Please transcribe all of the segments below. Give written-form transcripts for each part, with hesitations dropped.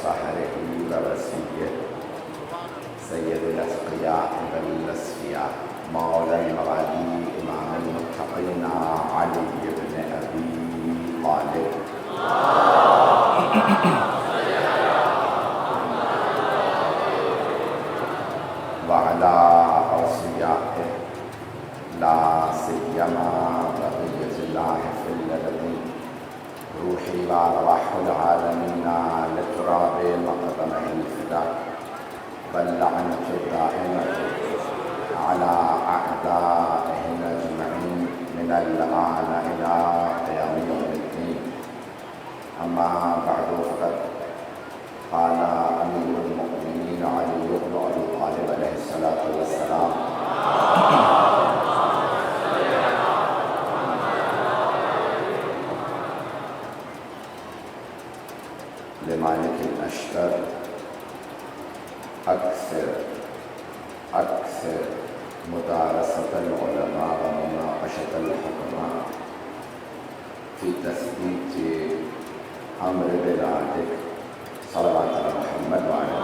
وصهره ووسيه سيد الأتقياء والأصفياء مولى المغالي إمام المتقين علي بن أبي طالب وعلى أوصيائه لا سيما بقية الله في الذين روحي وأرواح العالمين لتراب مقدمه الفداء واللعنة الدائمة على أعدائهم أجمعين من الآن إلى قيام يوم الدين. أما بعد فقد قال أمير المؤمنين علي بن أبي طالب عليه الصلاة والسلام لمالك الأشتر أكثر مدارسة العلماء ومناقشة الحكماء في تثبيت أمر بلادك صلوات على محمد وعلى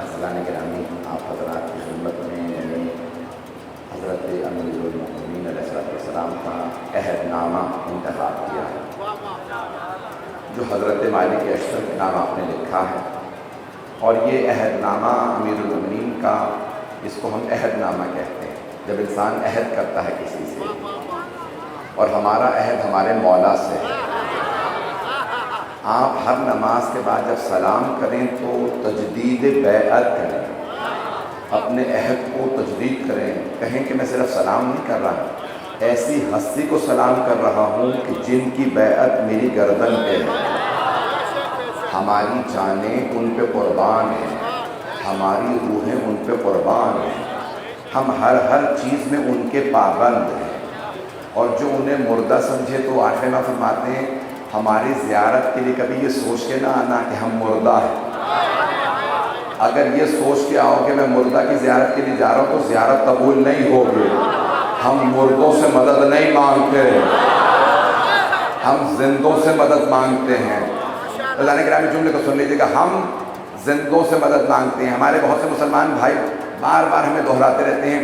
حضران گرامی، آپ حضرات کی خدمت میں حضرت امیر المؤمنین علیہ السلام کا عہد نامہ انتخاب کیا ہے جو حضرت مالک اشتر کے نام آپ نے لکھا ہے، اور یہ عہد نامہ امیر المؤمنین کا، جس کو ہم عہد نامہ کہتے ہیں جب انسان عہد کرتا ہے کسی سے، اور ہمارا عہد ہمارے مولا سے ہے۔ آپ ہر نماز کے بعد جب سلام کریں تو تجدید بیعت کریں، اپنے عہد کو تجدید کریں، کہیں کہ میں صرف سلام نہیں کر رہا، ایسی ہستی کو سلام کر رہا ہوں کہ جن کی بیعت میری گردن پہ ہے، ہماری جانیں ان پہ قربان ہیں، ہماری روحیں ان پہ قربان ہیں، ہم ہر چیز میں ان کے پابند ہیں، اور جو انہیں مردہ سمجھے تو آخر میں فرماتے ہیں ہماری زیارت کے لیے کبھی یہ سوچ کے نہ آنا کہ ہم مردہ ہیں۔ اگر یہ سوچ کے آؤ کہ میں مردہ کی زیارت کے لیے جا رہا ہوں تو زیارت قبول نہیں ہوگی۔ ہم مردوں سے مدد نہیں مانگتے، ہم زندوں سے مدد مانگتے ہیں۔ اللہ نے گرامی جملے کو سن لیجیے گا، ہم زندوں سے مدد مانگتے ہیں۔ ہمارے بہت سے مسلمان بھائی بار بار ہمیں دہراتے رہتے ہیں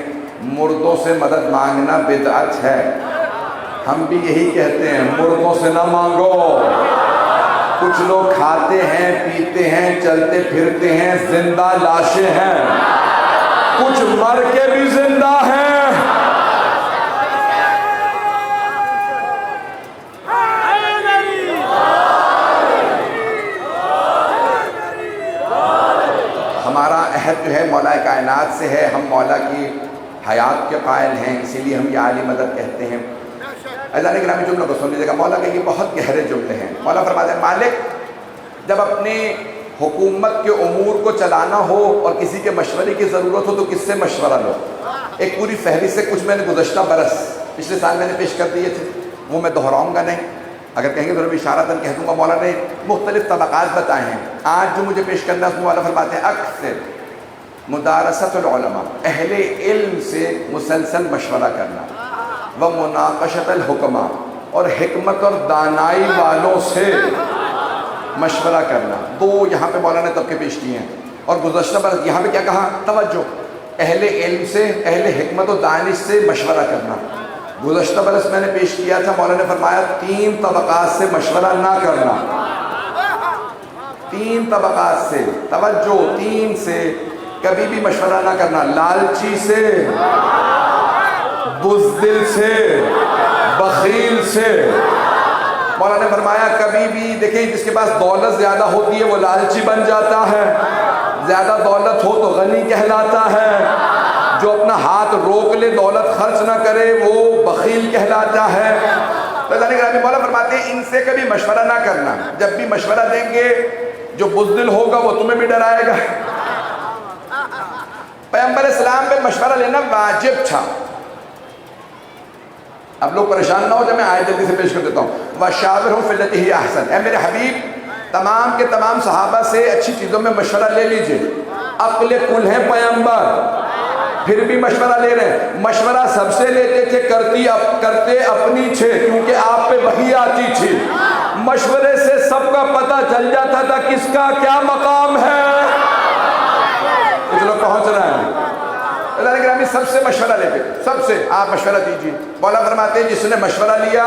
مردوں سے مدد مانگنا بدعت ہے۔ ہم بھی یہی کہتے ہیں مردوں سے نہ مانگو۔ کچھ لوگ کھاتے ہیں، پیتے ہیں، چلتے پھرتے ہیں، زندہ لاشیں ہیں، کچھ مر کے بھی زندہ ہیں۔ ہمارا عہد جو ہے مولا کائنات سے ہے، ہم مولا کی حیات کے قائل ہیں، اسی لیے ہم یہ عالی مدد کہتے ہیں۔ اللہ نے گرامی جملوں کو سن لیجیے گا، مولا کے یہ بہت گہرے جملے ہیں۔ مولا فرماتے ہیں مالک جب اپنے حکومت کے امور کو چلانا ہو اور کسی کے مشورے کی ضرورت ہو تو کس سے مشورہ لو؟ ایک پوری فہرست سے کچھ میں نے گزشتہ برس پچھلے سال میں نے پیش کر دیے تھے، وہ میں دہراؤں گا نہیں، اگر کہیں گے تو میں اشارتاً کہہ دوں گا۔ مولا نے مختلف طبقات بتائے ہیں، آج جو مجھے پیش کرنا ہے اس میں مولا فرماتے ہیں اکثر مدارست العلماء، اہل علم سے مسلسل مشورہ کرنا، ومناقشت الحکماء، اور حکمت اور دانائی والوں سے مشورہ کرنا۔ دو یہاں پہ مولانا نے طبقے پیش کیے ہیں، اور گزشتہ برس یہاں پہ کیا کہا؟ توجہ، اہل علم سے، اہل حکمت و دانش سے مشورہ کرنا۔ گزشتہ برس میں نے پیش کیا تھا، مولانا نے فرمایا 3 طبقات سے مشورہ نہ کرنا، 3 طبقات سے، توجہ 3 سے کبھی بھی مشورہ نہ کرنا، لالچی سے، بزدل سے، بخیل سے۔ مولانا نے فرمایا کبھی بھی دیکھیں جس کے پاس دولت زیادہ ہوتی ہے وہ لالچی بن جاتا ہے، زیادہ دولت ہو تو غنی کہلاتا ہے، جو اپنا ہاتھ روک لے دولت خرچ نہ کرے وہ بخیل کہلاتا ہے۔ تو اللہ نے گرامی مولا فرماتے ہیں ان سے کبھی مشورہ نہ کرنا، جب بھی مشورہ دیں گے جو بزدل ہوگا وہ تمہیں بھی ڈرائے گا۔ پیغمبر اسلام پہ مشورہ لینا واجب تھا۔ اب لوگ پریشان نہ ہو جب میں آیت جلدی سے پیش کر دیتا ہوں، وَشَاوِرْهُمْ فِي الَّتِي هِيَ أَحْسَنُ، اے میرے حبیب تمام کے تمام صحابہ سے اچھی چیزوں میں مشورہ لے لیجئے، عقل کل ہے پیغمبر، پھر بھی مشورہ لے رہے ہیں. مشورہ سب سے لیتے تھے, کرتے اپنی تھے کیونکہ آپ پہ وحی آتی تھی. مشورے سے سب کا پتہ چل جاتا تھا کس کا کیا مقام ہے. کچھ لوگ پہنچ رہے ہیں. اللہ گرامی سب سے مشورہ لیتے, سب سے آپ مشورہ دیجیے. مولا فرماتے ہیں جس نے مشورہ لیا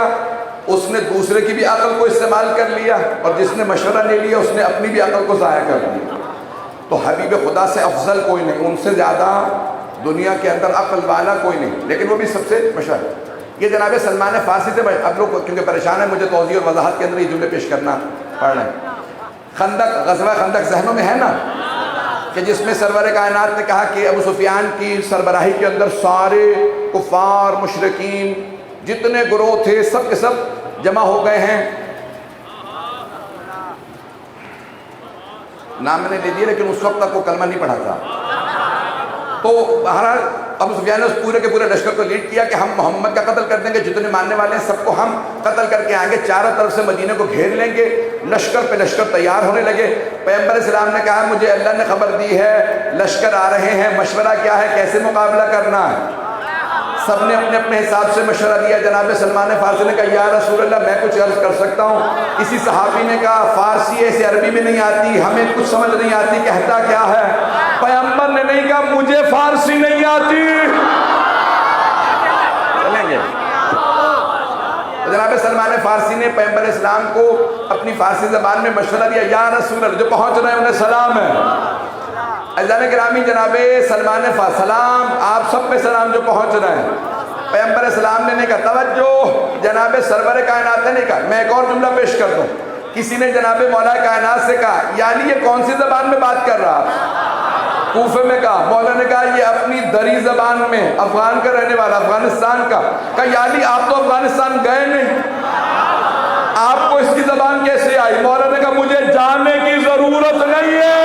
اس نے دوسرے کی بھی عقل کو استعمال کر لیا, اور جس نے مشورہ نہیں لیا اس نے اپنی بھی عقل کو ضائع کر دیا. تو حبیب خدا سے افضل کوئی نہیں, ان سے زیادہ دنیا کے اندر عقل والا کوئی نہیں, لیکن وہ بھی سب سے مشہور. یہ جناب سلمان فارسی سے, اب لوگ کیونکہ پریشان ہیں مجھے توضیح اور وضاحت کے اندر یہ جملے پیش کرنا پڑ رہے ہیں. خندق, غزوہ خندق ذہنوں میں ہے نا, کہ جس میں سرور کائنات نے کہا کہ ابو سفیان کی سربراہی کے اندر سارے کفار مشرکین جتنے گروہ تھے سب کے سب جمع ہو گئے ہیں. نام میں نے لے دیا لیکن اس وقت تک وہ کلمہ نہیں پڑھا تھا. تو بہرحال ابو سفیان نے اس پورے کے پورے لشکر کو لیڈ کیا کہ ہم محمد کا قتل کر دیں گے, جتنے ماننے والے ہیں سب کو ہم قتل کر کے آئیں گے, چاروں طرف سے مدینے کو گھیر لیں گے. لشکر پہ لشکر تیار ہونے لگے. پیغمبر اسلام نے کہا مجھے اللہ نے خبر دی ہے لشکر آ رہے ہیں, مشورہ کیا ہے, کیسے مقابلہ کرنا ہے. سب نے اپنے اپنے حساب سے مشورہ دیا. جناب سلمان فارسی نے کہا یا رسول اللہ میں کچھ عرض کر سکتا ہوں. کسی صحابی نے کہا فارسی ایسے عربی میں نہیں آتی, ہمیں کچھ سمجھ نہیں آتی, کہتا کیا ہے. پیغمبر نے نہیں کہا مجھے فارسی نہیں آتی. چلیں گے. جناب سلمان فارسی نے پیغمبر اسلام کو اپنی فارسی زبان میں مشورہ دیا. یا رسول اللہ, جو پہنچ رہے ہیں انہیں سلام ہے. عزیزان گرامی جناب سلمان سلام, آپ سب پہ سلام جو پہنچ رہے ہیں. پیغمبر اسلام نے نہیں کہا توجہ, جناب سرور کائنات نے نہیں کہا. میں ایک اور جملہ پیش کر دوں. کسی نے جناب مولا کائنات سے کہا یعنی یہ کون سی زبان میں بات کر رہا. کوفے میں کہا, مولا نے کہا یہ اپنی دری زبان میں, افغان کا رہنے والا, افغانستان کا. کہا یعنی آپ تو افغانستان گئے نہیں, آپ کو اس کی زبان کیسے آئی. مولا نے کہا مجھے جاننے کی ضرورت نہیں ہے.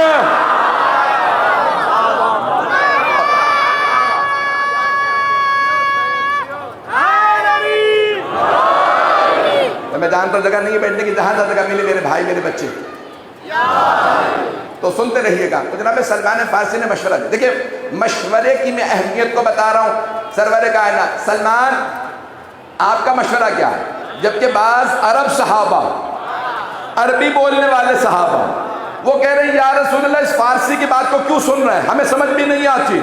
میں جانتا جگہ نہیں ہے بیٹھنے کی, جہاں جگہ ملے میرے بھائی میرے بچے تو سنتے رہیے گا. تو جناب سلمان فارسی نے مشورہ دیا. دیکھیں مشورے کی میں اہمیت کو بتا رہا ہوں. سرور کائنات سلمان آپ کا مشورہ کیا ہے. جبکہ بعض عرب صحابہ, عربی بولنے والے صحابہ وہ کہہ رہے ہیں یا رسول اللہ اس فارسی کی بات کو کیوں سن رہے ہیں, ہمیں سمجھ بھی نہیں آتی.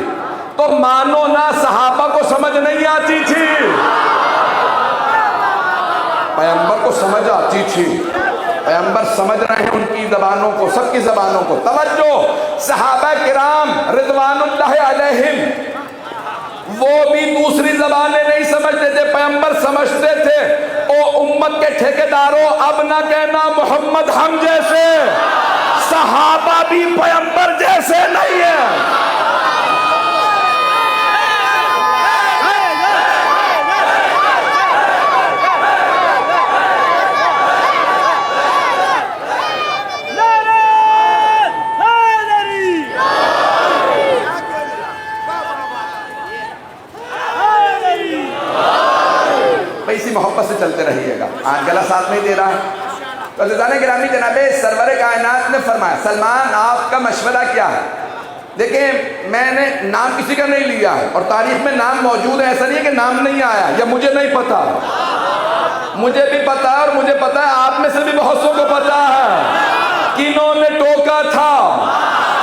تو مانو نہ صحابہ کو سمجھ نہیں آتی تھی, پیغمبر کو سمجھ آتی تھی. پیغمبر سمجھ رہے ہیں ان کی زبانوں کو, سب کی زبانوں کو. توجہ, صحابہ کرام رضوان اللہ علیہم وہ بھی دوسری زبانیں نہیں سمجھتے تھے, پیغمبر سمجھتے تھے. او امت کے ٹھیکیداروں, اب نہ کہنا محمد ہم جیسے, صحابہ بھی پیغمبر جیسے نہیں ہیں. اسی محبت سے چلتے رہیے گا. گلا ساتھ نہیں دے رہا ہے. تو عزیزان گرامی جناب سرور کائنات نے فرمایا سلمان آپ کا مشورہ کیا ہے. دیکھیں میں نے نام کسی کا نہیں لیا ہے, اور تاریخ میں نام موجود ہے, ایسا نہیں ہے کہ نام نہیں آیا یا مجھے نہیں پتا. مجھے بھی پتا ہے, اور مجھے پتا ہے آپ میں سے بھی بہت سو کو پتا ہے کنہوں نے ٹوکا تھا,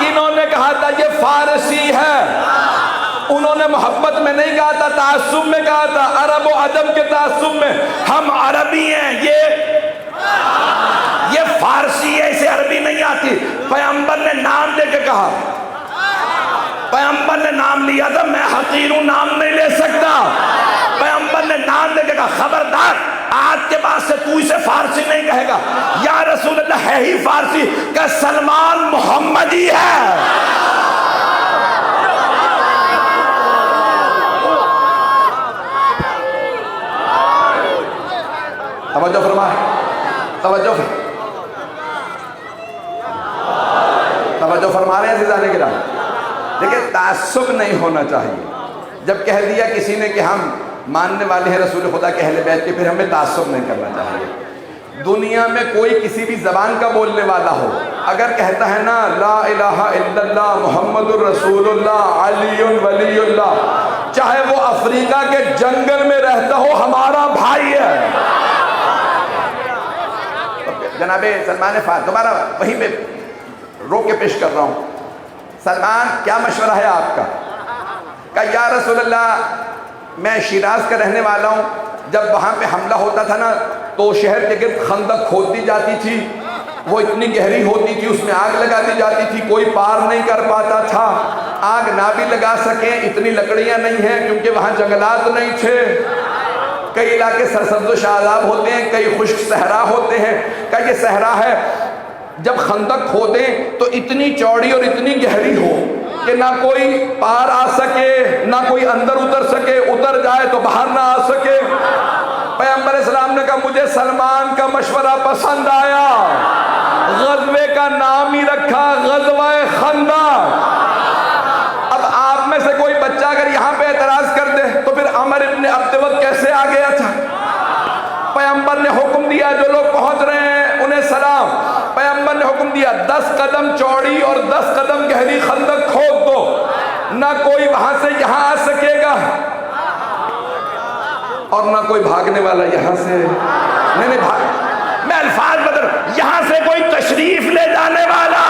کنہوں نے کہا تھا یہ فارسی ہے. انہوں نے محبت میں نہیں کہا تھا, تعصب میں کہا تھا, عرب و عجم کے تعصب میں. ہم عربی ہیں, یہ فارسی ہے, اسے عربی نہیں آتی. پیغمبر نے نام دے کے کہا, پیغمبر نے نام لیا تھا, میں حقیر ہوں نام نہیں لے سکتا. پیغمبر نے نام دے کے کہا خبردار آج کے بعد سے تو اسے فارسی نہیں کہے گا. یا رسول اللہ ہے ہی فارسی, کہ سلمان محمدی ہے. توجہ فرمائے, توجہ فرما رہے ہیں عزیزان گرامی. دیکھیں تعصب نہیں ہونا چاہیے. جب کہہ دیا کسی نے کہ ہم ماننے والے ہیں رسول خدا کے اہل بیت کے, پھر ہمیں تعصب نہیں کرنا چاہیے. دنیا میں کوئی کسی بھی زبان کا بولنے والا ہو، اگر کہتا ہے نا لا الہ الا اللہ محمد الرسول اللہ علی ولی اللہ، چاہے وہ افریقہ کے جنگل میں رہتا ہو، ہمارا بھائی ہے۔ جناب سلمان فارسی دوبارہ وہیں پہ روک کے پیش کر رہا ہوں، سلمان کیا مشورہ ہے آپ کا؟ کہ یا رسول اللہ میں شیراز کا رہنے والا ہوں، جب وہاں پہ حملہ ہوتا تھا نا تو شہر کے گرد خندق کھود دی جاتی تھی، وہ اتنی گہری ہوتی تھی، اس میں آگ لگا دی جاتی تھی، کوئی پار نہیں کر پاتا تھا، آگ نہ بھی لگا سکیں اتنی لکڑیاں نہیں ہیں کیونکہ وہاں جنگلات نہیں تھے، کئی علاقے سرسبز و شاداب ہوتے ہیں، کئی خشک صحرا ہوتے ہیں، کہ یہ صحرا ہے، جب خندق کھودیں تو اتنی چوڑی اور اتنی گہری ہو کہ نہ کوئی پار آ سکے، نہ کوئی اندر اتر سکے، اتر جائے تو باہر نہ آ سکے۔ پیغمبر اسلام نے کہا مجھے سلمان کا مشورہ پسند آیا، غزوے کا نام ہی رکھا غزوہ خندق۔ اب آپ میں سے کوئی بچہ اگر یہاں پہ اعتراض کر دے تو پھر عمر ابن عبدود کیسے آ گیا تھا؟ پیغمبر نے حکم دیا جو لوگ پہنچ رہے ہیں انہیں سلام، پیغمبر نے حکم دیا 10 قدم چوڑی اور 10 قدم گہری خندق کھود دو، نہ کوئی وہاں سے یہاں آ سکے گا اور نہ کوئی بھاگنے والا یہاں سے نہیں بھاگ، میں الفاظ بدل، یہاں سے کوئی تشریف لے جانے والا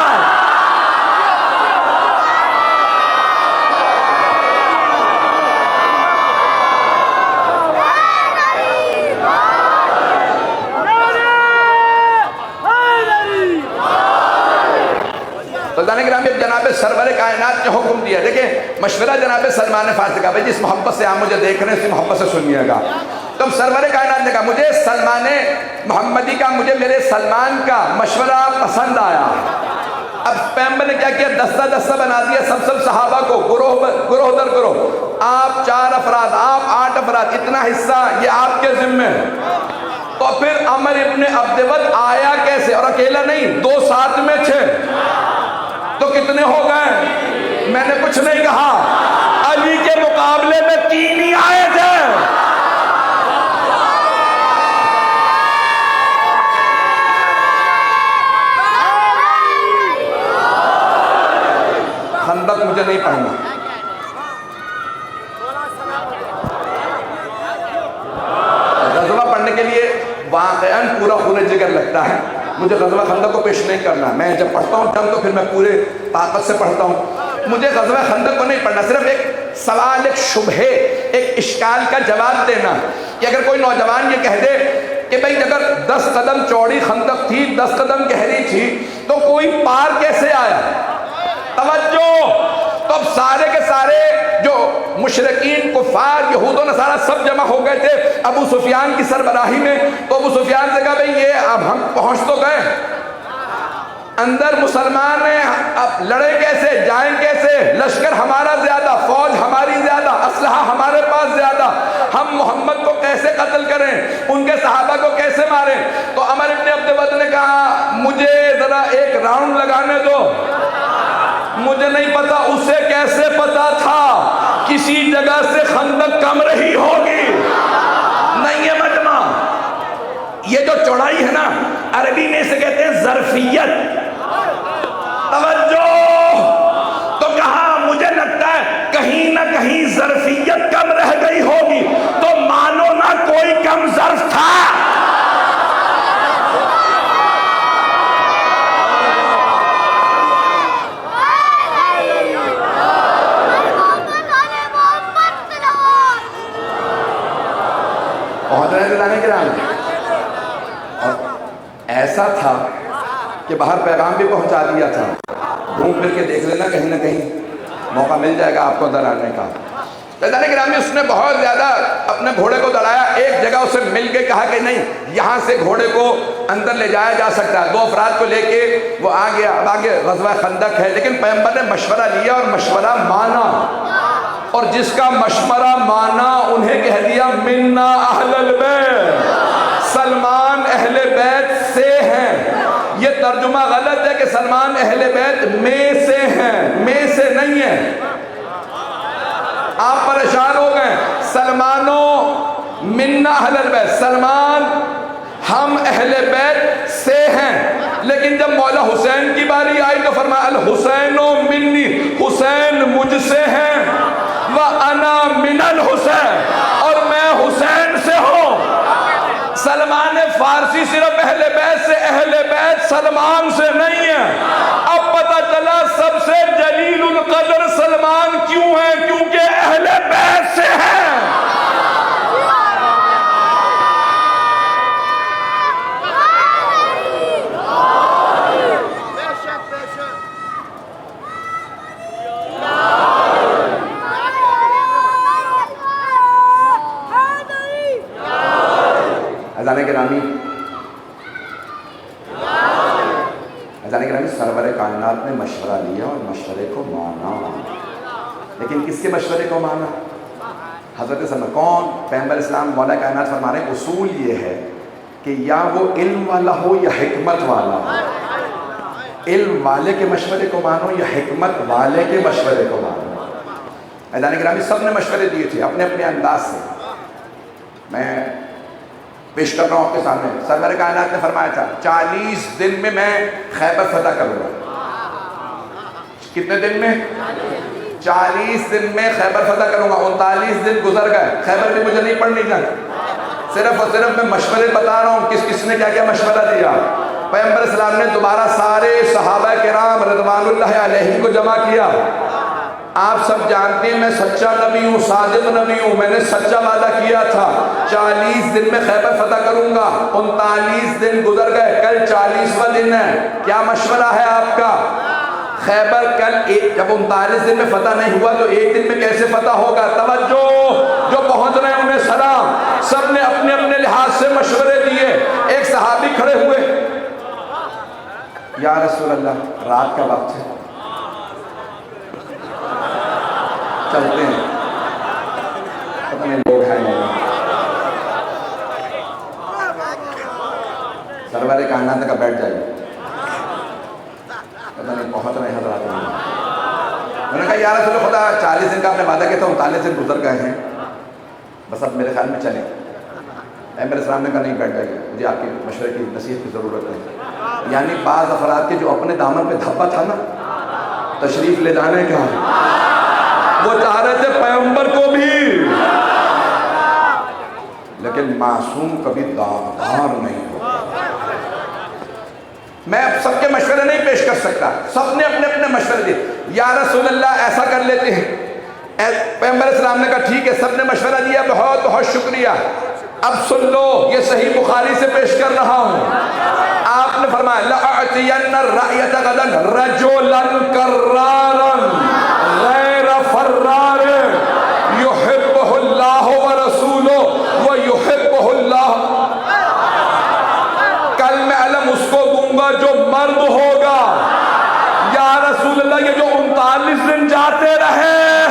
سلطان گرامی جناب سرور کائنات نے حکم دیا، دیکھیں مشورہ جناب سلمان فارسی کا، بھائی جس محبت سے آپ مجھے دیکھ رہے ہیں اسی محبت سے سنیے گا، تو سرور کائنات نے کہا مجھے سلمان محمدی کا، مجھے میرے سلمان کا مشورہ پسند آیا۔ اب پیغمبر نے کیا کیا، دستہ دستہ بنا دیا سب صحابہ کو، گروہ در گروہ، آپ 4 افراد، آپ 8 افراد، اتنا حصہ یہ آپ کے ذمہ۔ تو پھر عمر ابن عبدود آیا کیسے؟ اور اکیلا نہیں، 2 ساتھ میں تھے، تو کتنے ہو گئے؟ میں نے کچھ نہیں کہا، علی کے مقابلے میں 3 ہی آئے تھے۔ خندق مجھے نہیں پڑھنا، غزوہ پڑھنے کے لیے واقعاً پورا خون جگر لگتا ہے، مجھے غزوہ خندق کو پیش نہیں کرنا، میں جب پڑھتا ہوں جنگ تو پھر میں پورے طاقت سے پڑھتا ہوں، مجھے غزوہ خندق کو نہیں پڑھنا، صرف ایک سوال، ایک شبہے، ایک اشکال کا جواب دینا کہ اگر کوئی نوجوان یہ کہہ دے کہ بھئی اگر 10 قدم چوڑی خندق تھی، 10 قدم گہری تھی تو کوئی پار کیسے آیا؟ توجہ، تو اب سارے کے سارے جو مشرکین کفار یہود و نصارہ سب جمع ہو گئے تھے ابو سفیان کی سربراہی میں، تو ابو سفیان سے کہا بھئی یہ اب ہم پہنچ تو گئے، اندر مسلمان ہیں، اب لڑے کیسے، جائیں کیسے، لشکر ہمارا زیادہ، فوج ہماری زیادہ، اسلحہ ہمارے پاس زیادہ، ہم محمد کو کیسے قتل کریں، ان کے صحابہ کو کیسے ماریں؟ تو عمر ابن عبدود نے کہا مجھے ذرا ایک راؤنڈ لگانے دو، مجھے نہیں پتا اسے کیسے پتا تھا کسی جگہ سے خندق کم رہی ہوگی، نہیں ہے مجمع، یہ جو چوڑائی ہے نا عربی میں اسے کہتے ہیں ظرفیت، توجہ، تو کہا مجھے لگتا ہے کہیں نہ کہیں ظرفیت کم رہ گئی ہوگی، تو مانو نہ کوئی کم ظرف تھا۔ اور ایسا تھا کہ باہر پیغام بھی پہنچا دیا تھا، گھوم پھر کے دیکھ لینا کہیں نہ کہیں موقع مل جائے گا آپ کو اندر آنے کا۔ فیضان گرامی اس نے بہت زیادہ اپنے گھوڑے کو دوڑایا، ایک جگہ اسے مل کے کہا کہ نہیں یہاں سے گھوڑے کو اندر لے جایا جا سکتا ہے، 2 افراد کو لے کے وہ آ گیا، اب آگے غزوہ خندق ہے، لیکن پیغمبر نے مشورہ لیا اور مشورہ مانا، اور جس کا مشورہ مانا انہیں کہہ دیا منا اہل البیت، سلمان اہل بیت سے ہیں۔ یہ ترجمہ غلط ہے کہ سلمان اہل بیت میں سے ہیں، میں سے نہیں ہے، آپ پریشان ہو گئے، سلمانو منا اہل البیت، سلمان ہم اہل بیت سے ہیں، لیکن جب مولا حسین کی باری آئی تو فرمایا الحسین منی، حسین مجھ سے ہیں، وَأَنَا مِنَ الْحُسَيْن، اور میں حسین سے ہوں۔ سلمان فارسی صرف اہل بیت سے، اہل بیت سلمان سے نہیں ہے۔ اب پتہ چلا سب سے جلیل القدر سلمان کیوں ہے؟ کیونکہ اہل بیت سے ہیں۔ اذان گرامی سرور کائنات نے مشورہ لیا اور مشورے کو مانا، لیکن کس کے مشورے کو مانا؟ حضرت صلی اللہ علیہ وسلم۔ کون؟ پیغمبر اسلام مولا کائنات فرما رہے ہیں اصول یہ ہے کہ یا وہ علم والا ہو یا حکمت والا ہو، علم والے کے مشورے کو مانو یا حکمت والے کے مشورے کو مانو۔ اذان گرامی سب نے مشورے دیے تھے اپنے اپنے انداز سے۔ میں پیش کر رہا ہوں آپ کے سامنے، سرور کائنات نے فرمایا تھا 40 دن میں میں خیبر فتح کروں گا۔ کتنے دن میں؟ 40 دن میں خیبر فتح کروں گا۔ 39 دن گزر گئے، خیبر بھی مجھے نہیں پڑھنی جائے، صرف اور صرف میں مشورے بتا رہا ہوں کس نے کیا کیا مشورہ دیا۔ پیغمبر اسلام نے دوبارہ سارے صحابہ کرام رضوان اللہ علیہ کو جمع کیا۔ آپ سب جانتے ہیں میں سچا نبی ہوں، صادق نبی ہوں، میں نے سچا وعدہ کیا تھا 40 دن میں خیبر فتح کروں گا۔ 39 دن گزر گئے، کل 40واں دن ہے، کیا مشورہ ہے آپ کا؟ خیبر کل جب 39 دن میں فتح نہیں ہوا تو ایک دن میں کیسے فتح ہوگا؟ توجہ، جو پہنچ رہے ہیں انہیں سلام۔ سب نے اپنے اپنے لحاظ سے مشورے دیے۔ ایک صحابی کھڑے ہوئے، یا رسول اللہ رات کا وقت ہے، چلتے ہیں، اپنے لوگ ہیں سرور کائنات کا بیٹھ جائیے، پتہ نہیں پہنچ رہے ہیں حضرات۔ میں نے کہا یا رسول خدا 40 دن کا آپ نے وعدہ کیا تھا، 39 دن گزر گئے ہیں، بس اب میرے خیال میں چلیں۔ پیغمبر اسلام نے کہا نہیں بیٹھ جائیے، مجھے آپ کے مشورے کی نصیحت کی ضرورت ہے۔ یعنی بعض افراد کے جو اپنے دامن پہ دھبا تھا نا تشریف لے جانے کا، وہ چاہ رہے تھے پیغمبر کو بھی، لیکن معصوم کبھی داغدار نہیں ہوتا۔ میں اب سب کے مشورے نہیں پیش کر سکتا، سب نے اپنے اپنے مشورے دیے۔ یا رسول اللہ ایسا کر لیتے ہیں، پیغمبر اسلام نے کہا ٹھیک ہے، سب نے مشورہ دیا، بہت بہت شکریہ، اب سن لو، یہ صحیح بخاری سے پیش کر رہا ہوں۔ آپ نے فرمایا لَأَعْتِيَنَّ الرَّأْيَةَ غَدًا رَجُلًا كَرَّارًا غَيْرَ فَرَّارٍ يُحِبُّهُ اللَّهُ وَرَسُولُهُ وَيُحِبُّهُ اللَّهُ۔ کل میں علم اس کو دوں گا جو مرد ہوگا۔ یا رسول اللہ یہ جو 39 دن جاتے رہے،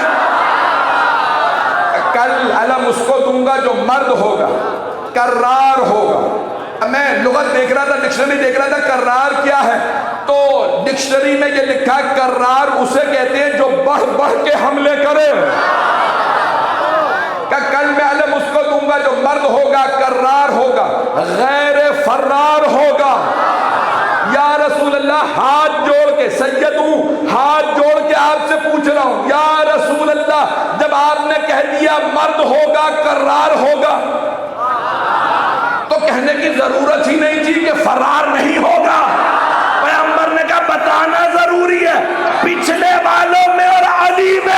کل علم اس کو دوں گا جو مرد ہوگا، کرار ہوگا۔ میں لغت دیکھ رہا تھا، ڈکشنری دیکھ رہا تھا کرار کیا ہے، تو ڈکشنری میں یہ لکھا کرار اسے کہتے ہیں جو بڑھ بڑھ کے حملے کرے۔ کہ کل میں علم اس کو دوں گا جو مرد ہوگا، کرار ہوگا، غیر فرار ہوگا۔ یا رسول اللہ ہاتھ جوڑ کے سید ہوں، ہاتھ جوڑ کے آپ سے پوچھ رہا ہوں یا رسول اللہ، جب آپ نے کہہ دیا مرد ہوگا، کرار ہوگا، تو کہنے کی ضرورت ہی نہیں تھی کہ فرار نہیں ہوگا۔ پیغمبر نے کہا بتانا ضروری ہے، پچھلے والوں میں اور علی میں۔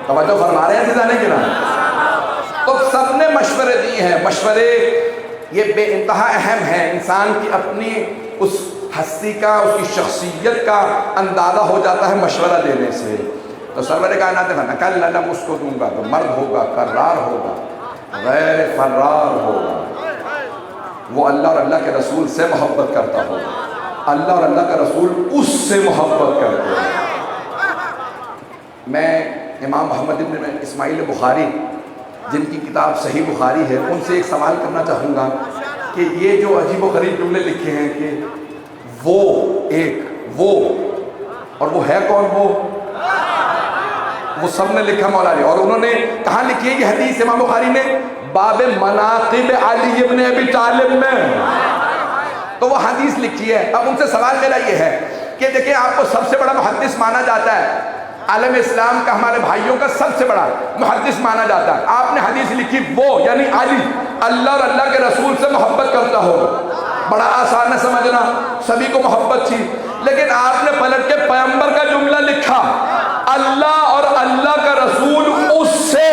توجہ فرما رہے ہیں سیدھانے کی نا؟ تو سب نے مشورے دیے ہیں۔ مشورے یہ بے انتہا اہم ہے، انسان کی اپنی اس ہستی کا، اس کی شخصیت کا اندازہ ہو جاتا ہے مشورہ دینے سے۔ تو سرور کائنات نے فرمایا کل علم اس کو دوں گا تو مرد ہوگا، کرار ہوگا، غیر فرار ہوگا، وہ اللہ اور اللہ کے رسول سے محبت کرتا ہوگا، اللہ اور اللہ کا رسول اس سے محبت کرتے ہیں۔ میں امام محمد بن اسماعیل بخاری جن کی کتاب صحیح بخاری ہے ان سے ایک سوال کرنا چاہوں گا کہ یہ جو عجیب و غریب جملے لکھے ہیں کہ وہ اور وہ ہے کون، وہ سب نے لکھا مولا علی، اور انہوں نے کہاں لکھی ہے یہ حدیث امام بخاری نے؟ باب مناقب علی ابن ابی طالب میں تو وہ حدیث لکھی ہے۔ اب ان سے سوال میرا یہ ہے کہ دیکھیں آپ کو سب سے بڑا محدث مانا جاتا ہے، عالم اسلام کا ہمارے بھائیوں کا سب سے بڑا محدث مانا جاتا ہے، آپ نے حدیث لکھی وہ یعنی علی اللہ اور اللہ کے رسول سے محبت کرتا ہوگا، بڑا آسان ہے سمجھنا، سبھی کو محبت تھی، لیکن آپ نے پلٹ کے پیغمبر کا جملہ لکھا اللہ اور اللہ کا رسول اس سے،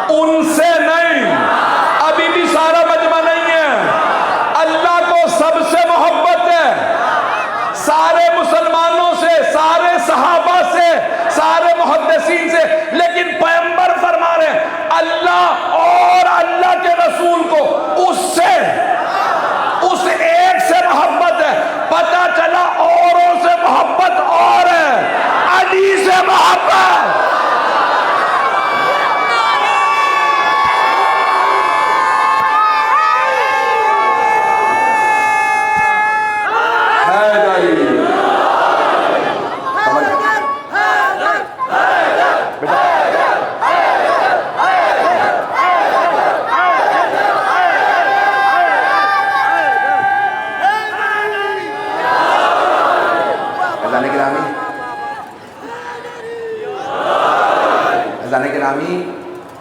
ان سے نہیں، ابھی بھی سارا مجمع نہیں ہے، اللہ کو سب سے محبت ہے، سارے مسلمانوں سے، سارے صحابہ سے، سارے محدثین سے، لیکن پیغمبر فرما رہے ہیں اللہ اور اللہ کے رسول کو اس سے، اس ایک سے محبت ہے۔ پتہ چلا اوروں سے محبت اور ہے، علی سے محبت۔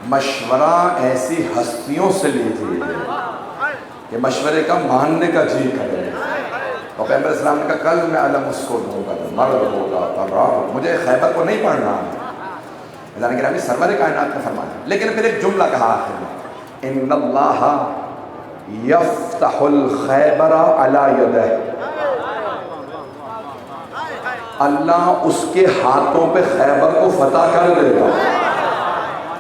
مشورہ ایسی ہستیوں سے لیجیے کہ مشورے کا ماننے کا جی کرے، اور پیغمبر اسلام نے کہا کل میں علم اس کو دوں گا تو مرد ہوگا، فرار، مجھے خیبر کو نہیں پڑھنا ہے۔ اللہ گرامی سرور کائنات نے فرمایا، لیکن پھر ایک جملہ کہا آخر میں ان اللہ یفتح الخیبر علی یدہ، اللہ اس کے ہاتھوں پہ خیبر کو فتح کر دے گا۔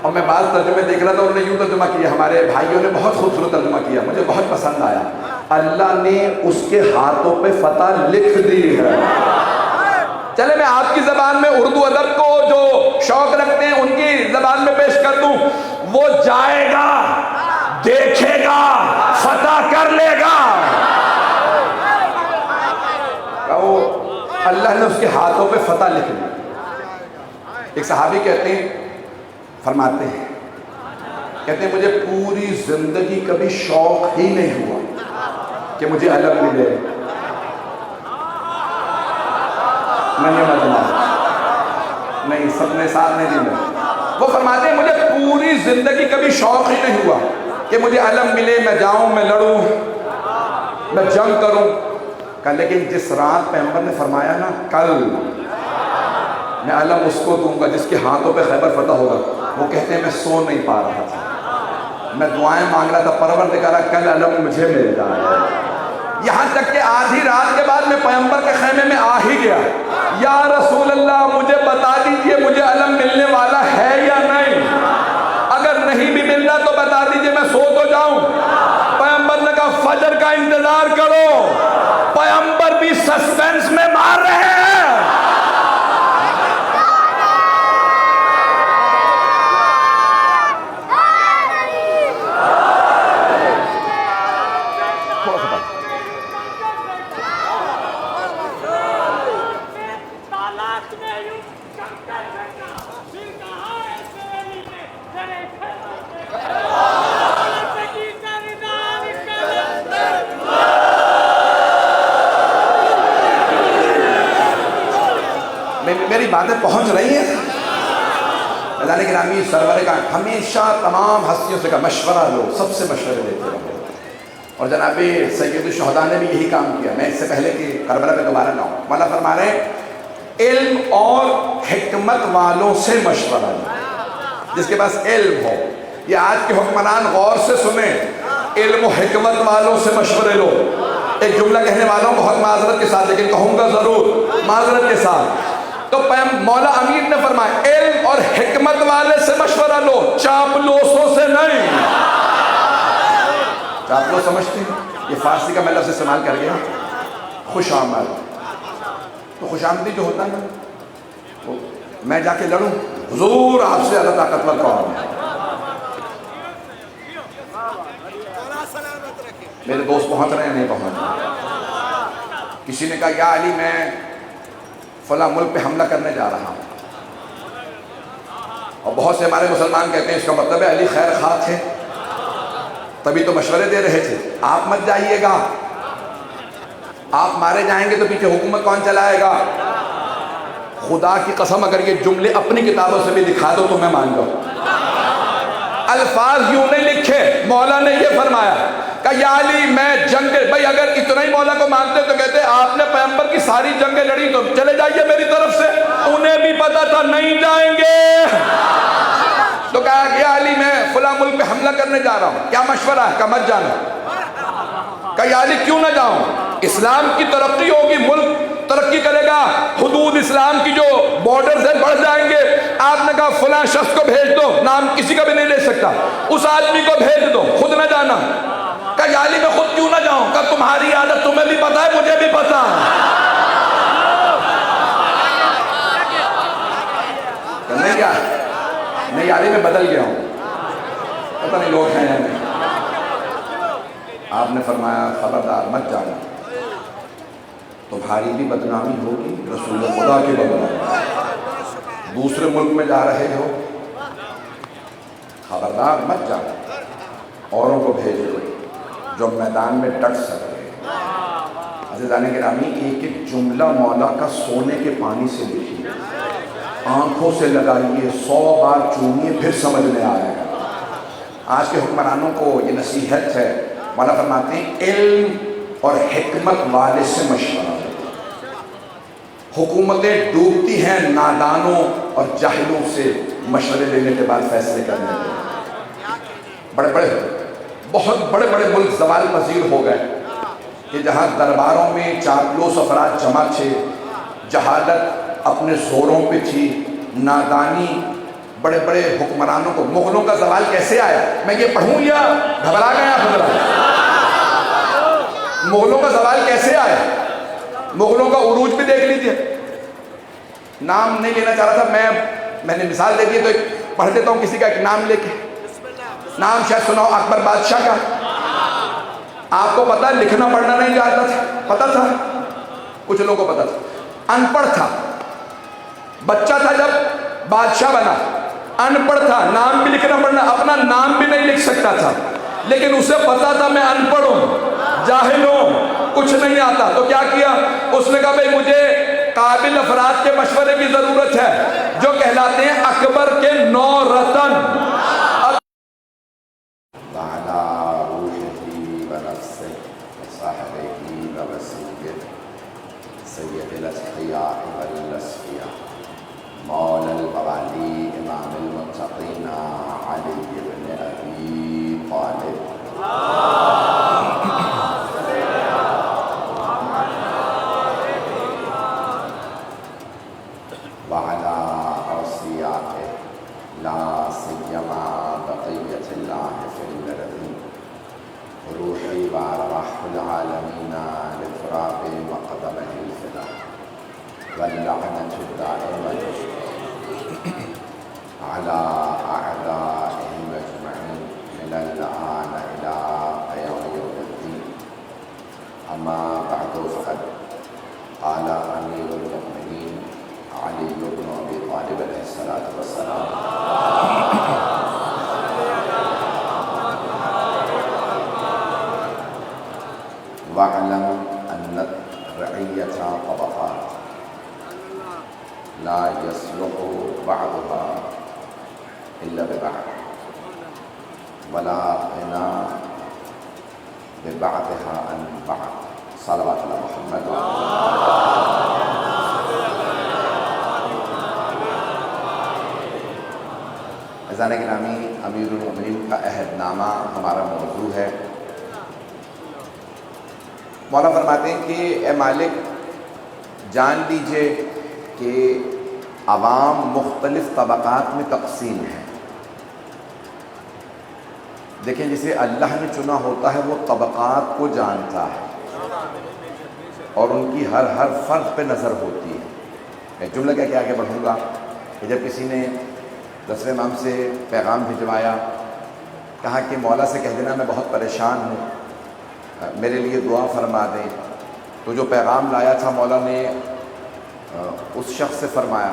اور میں بعض ترجمے دیکھ رہا تھا انہوں نے یوں ترجمہ کیا، ہمارے بھائیوں نے بہت خوبصورت ترجمہ کیا، مجھے بہت پسند آیا، اللہ نے اس کے ہاتھوں پہ فتح لکھ دی ہے۔ چلے میں آپ کی زبان میں اردو ادب کو جو شوق رکھتے ہیں ان کی زبان میں پیش کر دوں، وہ جائے گا، دیکھے گا، فتح کر لے گا۔ کہو اللہ نے اس کے ہاتھوں پہ فتح لکھ دی۔ ایک صحابی کہتے ہیں، فرماتے ہیں، کہتے ہیں مجھے پوری زندگی کبھی شوق ہی نہیں ہوا کہ مجھے علم ملے، نہیں مجمع نہیں، سب نے ساتھ نہیں دی۔ وہ فرماتے ہیں مجھے پوری زندگی کبھی شوق ہی نہیں ہوا کہ مجھے علم ملے، میں جاؤں، میں لڑوں، میں جنگ کروں، کہ لیکن جس رات پیغمبر نے فرمایا نا کل میں علم اس کو دوں گا جس کے ہاتھوں پہ خیبر فتح ہوگا، وہ کہتے ہیں میں سو نہیں پا رہا تھا، میں دعائیں مانگ رہا تھا پروردگارا کل علم مجھے مل جائے، یہاں تک کہ آدھی رات کے بعد میں پیغمبر کے خیمے میں آ ہی گیا، یا رسول اللہ مجھے بتا دیجئے مجھے علم ملنے والا ہے یا نہیں، اگر نہیں بھی ملنا تو بتا دیجئے میں سو تو جاؤں۔ پیغمبر نے کہا فجر کا انتظار کرو، پیغمبر بھی سسپینس میں مار رہے ہیں۔ میری باتیں پہنچ رہی ہیں؟ اللہ گرامی سرور کا ہمیشہ تمام ہستیوں سے کا مشورہ لو، سب سے مشورے لیتے رہو، اور جناب سید الشہداء نے بھی یہی کام کیا۔ میں اس سے پہلے کہ کربلا پہ دوبارہ نہ ہوں، مولا فرما رہے ہیں علم اور حکمت والوں سے مشورہ لو، جس کے پاس علم ہو۔ یہ آج کے حکمران غور سے سنیں، علم و حکمت والوں سے مشورے لو۔ ایک جملہ کہنے والا ہوں بہت معذرت کے ساتھ، لیکن کہوں گا ضرور معذرت کے ساتھ۔ تو مولا امیر نے فرمایا علم اور حکمت والے سے مشورہ لو، چاپلوسوں سے نہیں۔ چاپلوس سمجھتے ہیں؟ یہ فارسی کا میں لفظ استعمال کر گیا، خوش آمد۔ تو خوش آمدی جو ہوتا ہے نا، تو میں جا کے لڑوں، حضور آپ سے اللہ طاقتور کون ہے؟ میرے دوست پہنچ رہے ہیں نہیں پہنچ رہے؟ کسی نے کہا یا علی میں فلاں ملک پہ حملہ کرنے جا رہا ہوں، اور بہت سے ہمارے مسلمان کہتے ہیں اس کا مطلب ہے علی خیر خواہ تھے، تبھی تو مشورے دے رہے تھے، آپ مت جائیے گا، آپ مارے جائیں گے تو پیچھے حکومت کون چلائے گا؟ خدا کی قسم اگر یہ جملے اپنی کتابوں سے بھی دکھا دو تو میں مان جاؤں۔ الفاظ یوں نہیں لکھے، مولا نے یہ فرمایا کہ یا علی میں جنگ، بھائی اگر اتنا ہی مولا کو مانتے تو کہتے آپ نے پیغمبر کی ساری جنگیں لڑی تو چلے جائیے میری طرف سے، انہیں بھی پتا تھا نہیں جائیں گے، تو کہا کہ یا علی میں فلاں ملک پہ حملہ کرنے جا رہا ہوں، کیا مشورہ ہے؟ کہ مت جانا۔ کہ یا علی کیوں نہ جاؤں؟ اسلام کی ترقی ہوگی، ملک ترقی کرے گا، حدود اسلام کی جو بارڈرز ہیں بڑھ جائیں گے، آپ نے کہا فلاں شخص کو بھیج دو، نام کسی کا بھی نہیں لے سکتا، اس آدمی کو بھیج دو، خود نہ جانا۔ کہ یا علی میں خود کیوں نہ جاؤں؟ کہ تمہاری عادت تمہیں بھی پتا ہے مجھے بھی پتا ہے۔ نہیں کیا نہیں علی میں بدل گیا ہوں، پتہ نہیں لوگ ہیں یا نہیں۔ آپ نے فرمایا خبردار مت جانا، تمہاری بھی بدنامی ہوگی، رسول خدا کی بدنامی، دوسرے ملک میں جا رہے ہو، خبردار مت جانا، اوروں کو بھیج دو جو میدان میں ڈٹ سکے۔ عزیزان گرامی، ایک ایک جملہ مولا کا سونے کے پانی سے لکھیے، آنکھوں سے لگائیے، 100 بار چومیے، پھر سمجھ میں آئے گا۔ آج کے حکمرانوں کو یہ نصیحت ہے، مولا فرماتے ہیں علم اور حکمت والے سے مشورہ لو۔ حکومتیں ڈوبتی ہیں نادانوں اور جاہلوں سے مشورے لینے کے بعد فیصلے کرنے کے۔ بہت بڑے بڑے ملک زوال پذیر ہو گئے کہ جہاں درباروں میں چاپلوس افراد جمع تھے، جہالت اپنے زوروں پہ تھی، نادانی، بڑے بڑے حکمرانوں کو۔ مغلوں کا زوال کیسے آیا؟ میں یہ پڑھوں یا گھبرا گئے آپ حضرات؟ مغلوں کا زوال کیسے آیا؟ مغلوں کا عروج بھی دیکھ لیجئے، نام نہیں لینا چاہ رہا تھا، میں نے مثال دے دی تو پڑھ دیتا ہوں کسی کا ایک نام لے کے۔ نام شاید سناؤ اکبر بادشاہ کا۔ آپ کو پتا لکھنا پڑھنا نہیں جانتا تھا، پتا تھا؟ کچھ لوگوں کو پتا تھا۔ ان پڑھ تھا، بچہ تھا جب بادشاہ بنا، ان پڑھ تھا، نام بھی لکھنا پڑھنا، اپنا نام بھی نہیں لکھ سکتا تھا، لیکن اسے پتا تھا میں ان پڑھ ہوں، جاہل ہوں، کچھ نہیں آتا۔ تو کیا کیا؟ اس نے کہا بھئی مجھے قابل افراد کے مشورے کی ضرورت ہے جو کہلاتے ہیں اکبر کے 9 رتن۔ سید الاسقیاء والاسفیاء مولا البوالی امام المتقین علی بن ابی طالب وعلى اوصیائه لا سیما بقیت اللہ فی الارض روحی وارواح العالمین لفراق مقدمه الفدا واللعنة الدائمة على أعدائهم أجمعين من الآن إلى قيام يوم الدين. أما بعد فقد قال أمير المؤمنين علي بن أبي طالب عليه الصلاة والسلام واعلم أن الرعية طبقات لا يصلح بعضها إلا ببعض ولا غنى ببعضها عن بعض صلوات على محمد عزیزان گرامی، امیر المؤمنین کا عہد نامہ ہمارا موضوع ہے۔ مولا فرماتے ہیں کہ اے مالک جان لیجئے کہ عوام مختلف طبقات میں تقسیم ہے۔ دیکھیں جسے اللہ نے چنا ہوتا ہے وہ طبقات کو جانتا ہے اور ان کی ہر فرد پہ نظر ہوتی ہے۔ میں جملہ کہہ کے آگے بڑھوں گا کہ جب کسی نے دسویں امام سے پیغام بھجوایا، کہا کہ مولا سے کہہ دینا میں بہت پریشان ہوں، میرے لیے دعا فرما دیں، تو جو پیغام لایا تھا مولا نے اس شخص سے فرمایا،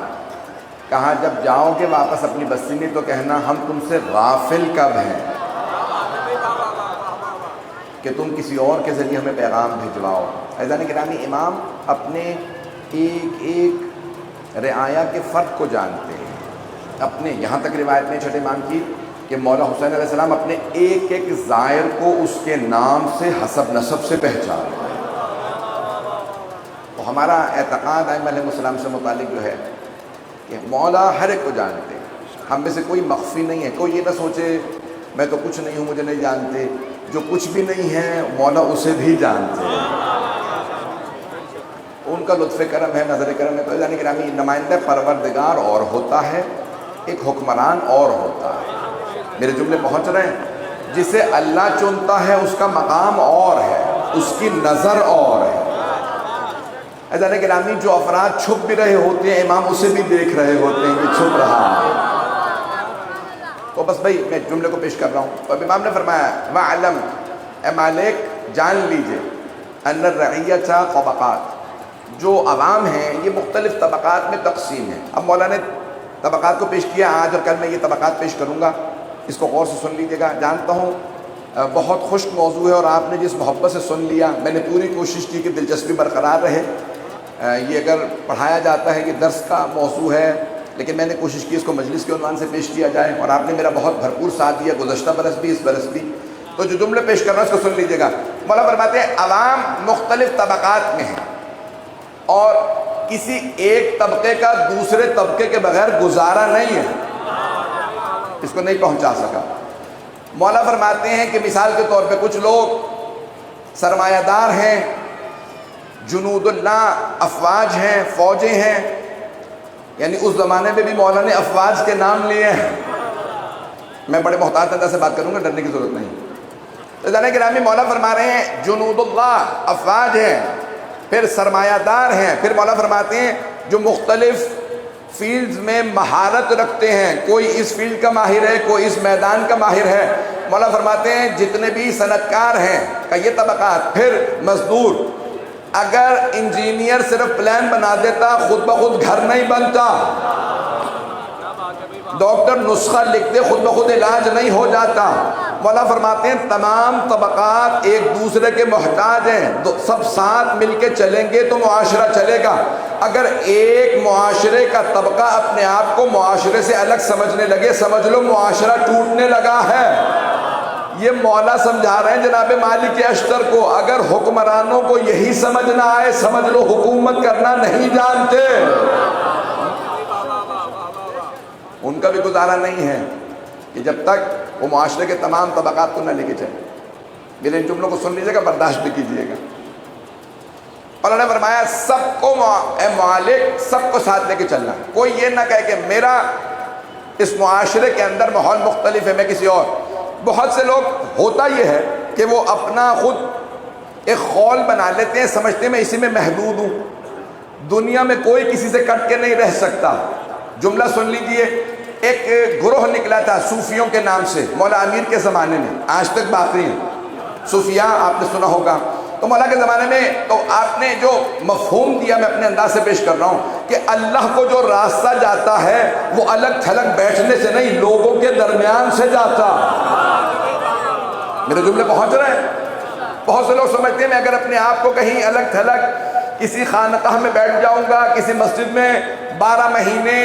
کہا جب جاؤ گے واپس اپنی بستی میں تو کہنا ہم تم سے غافل کب ہیں کہ تم کسی اور کے ذریعے ہمیں پیغام بھجواؤ۔ عزیزان گرامی، امام اپنے ایک ایک رعایا کے فرد کو جانتے ہیں، اپنے یہاں تک روایت میں چھٹے امام کی کہ مولا حسین علیہ السلام اپنے ایک ایک زائر کو اس کے نام سے حسب نسب سے پہچانتے ہیں۔ تو ہمارا اعتقاد ائمہ علیہ السلام سے متعلق جو ہے کہ مولا ہر ایک کو جانتے ہیں، ہم میں سے کوئی مخفی نہیں ہے۔ کوئی یہ نہ سوچے میں تو کچھ نہیں ہوں مجھے نہیں جانتے، جو کچھ بھی نہیں ہے مولا اسے بھی جانتے ہیں، ان کا لطف کرم ہے، نظر کرم ہے۔ تو یعنی گرامی نمائندہ پروردگار اور ہوتا ہے، ایک حکمران اور ہوتا ہے۔ میرے جملے پہنچ رہے ہیں؟ جسے اللہ چنتا ہے اس کا مقام اور ہے، اس کی نظر اور ہے۔ عزیزان گرامی، جو افراد چھپ بھی رہے ہوتے ہیں امام اسے بھی دیکھ رہے ہوتے ہیں کہ چھپ رہا ہے۔ تو بس بھائی میں جملے کو پیش کر رہا ہوں۔ اب امام نے فرمایا وَعْلَمْ، اے مالک جان لیجئے، ان الرعیۃ طبقات، جو عوام ہیں یہ مختلف طبقات میں تقسیم ہیں۔ اب مولا نے طبقات کو پیش کیا، آج اور کل میں یہ طبقات پیش کروں گا، اس کو غور سے سن لیجئے گا۔ جانتا ہوں بہت خشک موضوع ہے اور آپ نے جس محبت سے سن لیا، میں نے پوری کوشش کی کہ دلچسپی برقرار رہے۔ یہ اگر پڑھایا جاتا ہے کہ درس کا موضوع ہے، لیکن میں نے کوشش کی اس کو مجلس کے عنوان سے پیش کیا جائے اور آپ نے میرا بہت بھرپور ساتھ دیا، گزشتہ برس بھی اس برس بھی۔ تو جو جملے پیش کر رہا ہوں اس کو سن لیجئے گا۔ مولا فرماتے ہیں عوام مختلف طبقات میں ہیں اور کسی ایک طبقے کا دوسرے طبقے کے بغیر گزارا نہیں ہے، اس کو نہیں پہنچا سکا۔ مولا فرماتے ہیں کہ مثال کے طور پہ کچھ لوگ سرمایہ دار ہیں، جنود اللہ، افواج ہیں، فوجیں ہیں، یعنی اس زمانے میں بھی مولا نے افواج کے نام لیے ہیں۔ میں بڑے محتاط انداز سے بات کروں گا، ڈرنے کی ضرورت نہیں۔ عزیزان گرامی، مولا فرما رہے ہیں جنود اللہ، افواج ہیں، پھر سرمایہ دار ہیں، پھر مولا فرماتے ہیں جو مختلف فیلڈز میں مہارت رکھتے ہیں، کوئی اس فیلڈ کا ماہر ہے، کوئی اس میدان کا ماہر ہے۔ مولا فرماتے ہیں جتنے بھی صنعت کار ہیں کا یہ طبقات، پھر مزدور، اگر انجینئر صرف پلان بنا دیتا خود بخود گھر نہیں بنتا، ڈاکٹر نسخہ لکھ دے خود بخود علاج نہیں ہو جاتا۔ مولا فرماتے ہیں تمام طبقات ایک دوسرے کے محتاج ہیں، سب ساتھ مل کے چلیں گے تو معاشرہ چلے گا۔ اگر ایک معاشرے کا طبقہ اپنے آپ کو معاشرے سے الگ سمجھنے لگے، سمجھ لو معاشرہ ٹوٹنے لگا ہے۔ یہ مولا سمجھا رہے ہیں جناب مالک اشتر کو، اگر حکمرانوں کو یہی سمجھ نہ آئے سمجھ لو حکومت کرنا نہیں جانتے۔ ان کا بھی گزارا نہیں ہے کہ جب تک وہ معاشرے کے تمام طبقات کو نہ لے کے چلے۔ میرے ان جملوں کو سن لیجیے گا، برداشت بھی کیجیے گا۔ اور انہوں نے فرمایا سب کو اے مالک سب کو ساتھ لے کے چلنا، کوئی یہ نہ کہے کہ میرا اس معاشرے کے اندر ماحول مختلف ہے، میں کسی اور۔ بہت سے لوگ ہوتا یہ ہے کہ وہ اپنا خود ایک خول بنا لیتے ہیں، سمجھتے ہیں میں اسی میں محدود ہوں، دنیا میں کوئی کسی سے کٹ کے نہیں رہ سکتا۔ جملہ سن لیجئے، ایک گروہ نکلا تھا صوفیوں کے نام سے مولا امیر کے زمانے میں، آج تک باقی ہیں صوفیاء، آپ نے سنا ہوگا۔ تو مولا کے زمانے میں تو آپ نے جو مفہوم دیا میں اپنے انداز سے پیش کر رہا ہوں کہ اللہ کو جو راستہ جاتا ہے وہ الگ تھلگ بیٹھنے سے نہیں، لوگوں کے درمیان سے جاتا۔ میرے جملے پہنچ رہے ہیں؟ بہت سے لوگ سمجھتے ہیں میں اگر اپنے آپ کو کہیں الگ تھلگ کسی خانقاہ میں بیٹھ جاؤں گا، کسی مسجد میں 12 مہینے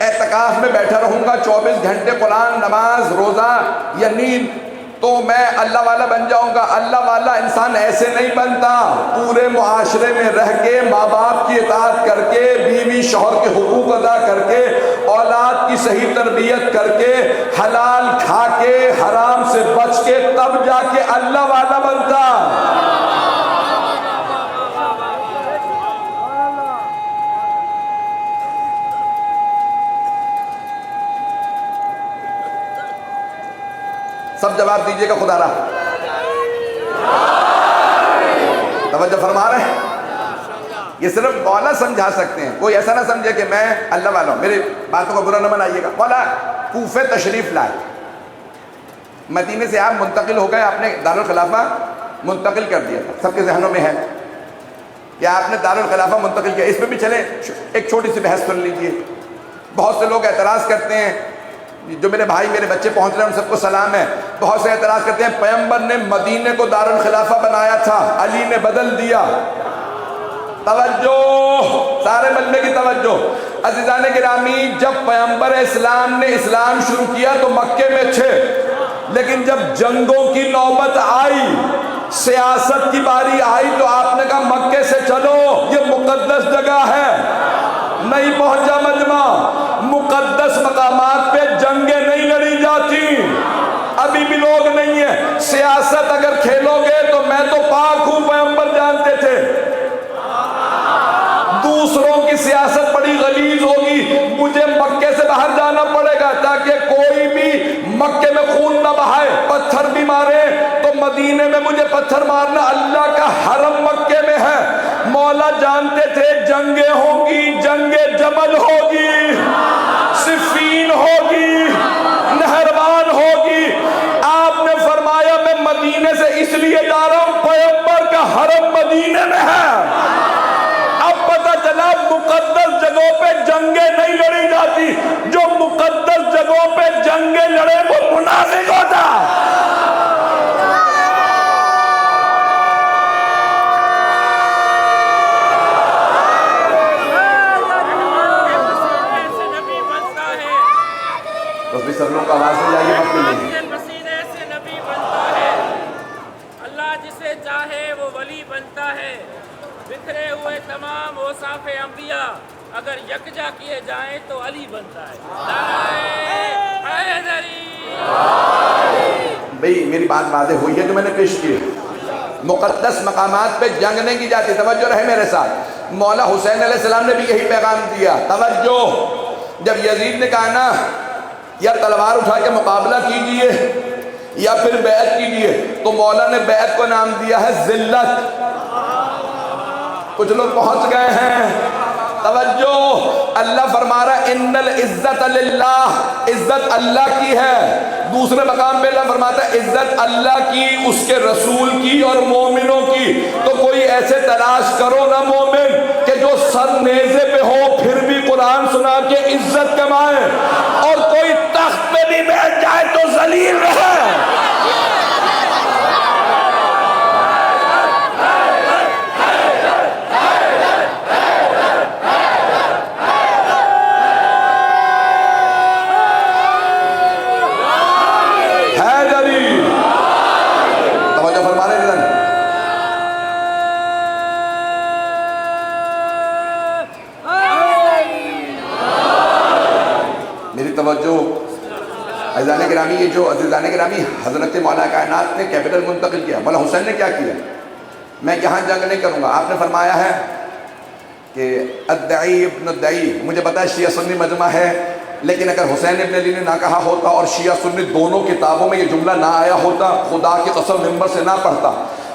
اعتکاف میں بیٹھا رہوں گا، 24 گھنٹے قرآن، نماز، روزہ یا نیند، تو میں اللہ والا بن جاؤں گا۔ اللہ والا انسان ایسے نہیں بنتا، پورے معاشرے میں رہ کے، ماں باپ کی اطاعت کر کے، بیوی شوہر کے حقوق ادا کر کے، اولاد کی صحیح تربیت کر کے، حلال کھا کے حرام سے بچ کے، تب جا کے اللہ والا بنتا۔ سب جواب دیجئے گا خدا رہا. توجہ فرما رہے ہیں؟ یہ صرف مولا سمجھا سکتے ہیں. کوئی ایسا نہ سمجھے کہ میں اللہ والا ہوں. میری باتوں کو برا نہ منائیے گا. مولا کوفے تشریف لائے, مدینے سے آپ منتقل ہو گئے, آپ نے دارالخلافہ منتقل کر دیا تھا. سب کے ذہنوں میں ہے کہ آپ نے دارالخلافہ منتقل کیا. اس پہ بھی چلیں ایک چھوٹی سی بحث سن لیجئے. بہت سے لوگ اعتراض کرتے ہیں, جو میرے بھائی میرے بچے پہنچ رہے ہیں ان سب کو سلام ہے, بہت سے اعتراض کرتے ہیں پیغمبر نے مدینے کو دارالخلافہ بنایا تھا, علی نے بدل دیا. توجہ, سارے مجمع کی توجہ. عزیزان گرامی, جب پیغمبر اسلام نے اسلام شروع کیا تو مکے میں تھے, لیکن جب جنگوں کی نوبت آئی, سیاست کی باری آئی, تو آپ نے کہا مکے سے چلو, یہ مقدس جگہ ہے. نہیں پہنچا مجمع. مقدس مقامات پہ جنگیں نہیں لڑی جاتی. ابھی بھی لوگ نہیں ہیں. سیاست اگر کھیلو گے تو میں تو پاک ہوں, پیغمبر جانتے تھے. دوسروں کی سیاست بڑی غلیظ ہوگی, مجھے مکے سے باہر جانا پڑے گا تاکہ کوئی بھی مکے میں خون نہ بہائے, پتھر بھی مارے تو مدینے میں مجھے پتھر مارنا. اللہ کا حرم مکے میں ہے. مولا جانتے تھے جنگیں ہوں گی, جنگ جمل ہوگی, صفین ہوگی, نہروان ہوگی. آپ نے فرمایا میں مدینے سے اس لیے جا رہا ہوں, پیغمبر کا حرم مدینے میں ہے. اب پتہ چلا مقدس جگہوں پہ جنگیں نہیں لڑی جاتی. جو مقدس جگہوں پہ جنگیں لڑے وہ منافق ہوتا. بس بھی سب لوگ کا آواز میں جائیے, وقت نہیں. پسینے سے نبی بنتا ہے, اللہ جسے چاہے وہ ولی بنتا ہے. بکھرے ہوئے تمام اوصاف انبیاء اگر یکجا کیے جائیں تو علی بنتا ہے. نعرہ حیدری. بھئی میری بات واضح ہوئی ہے جو میں نے پیش کی. مقدس مقامات پہ جنگ نہیں کی جاتی. توجہ رہے میرے ساتھ. مولا حسین علیہ السلام نے بھی یہی پیغام دیا. توجہ, جب یزید نے کہا نا یا تلوار اٹھا کے مقابلہ کیجئے یا پھر بیعت کیجئے, تو مولا نے بیعت کو نام دیا ہے ذلت. کچھ لوگ پہنچ گئے ہیں. توجہ, اللہ فرما رہا ہے ان العزت للہ, عزت اللہ کی ہے. دوسرے مقام پہ اللہ فرماتا ہے عزت اللہ کی, اس کے رسول کی اور مومنوں کی. تو کوئی ایسے تلاش کرو نا مومن کہ جو سر نیزے پہ ہو پھر بھی قرآن سنا کے عزت کمائے, اور کوئی تخت پہ بھی بیٹھ جائے تو ذلیل رہے. توجہ عزیزان گرامی, یہ جو عزیزان گرامی حضرت مولا کائنات نے کیپٹل منتقل کیا, مولا حسین نے کیا کیا؟ میں یہاں جنگ نہیں کروں گا. آپ نے فرمایا ہے کہ الدعی ابن الدعی, مجھے پتا ہے شیعہ سنی مجمع ہے, لیکن اگر حسین ابن علی نے نہ کہا ہوتا اور شیعہ سنی دونوں کتابوں میں یہ جملہ نہ آیا ہوتا, خدا کی قسم ممبر سے نہ پڑھتا.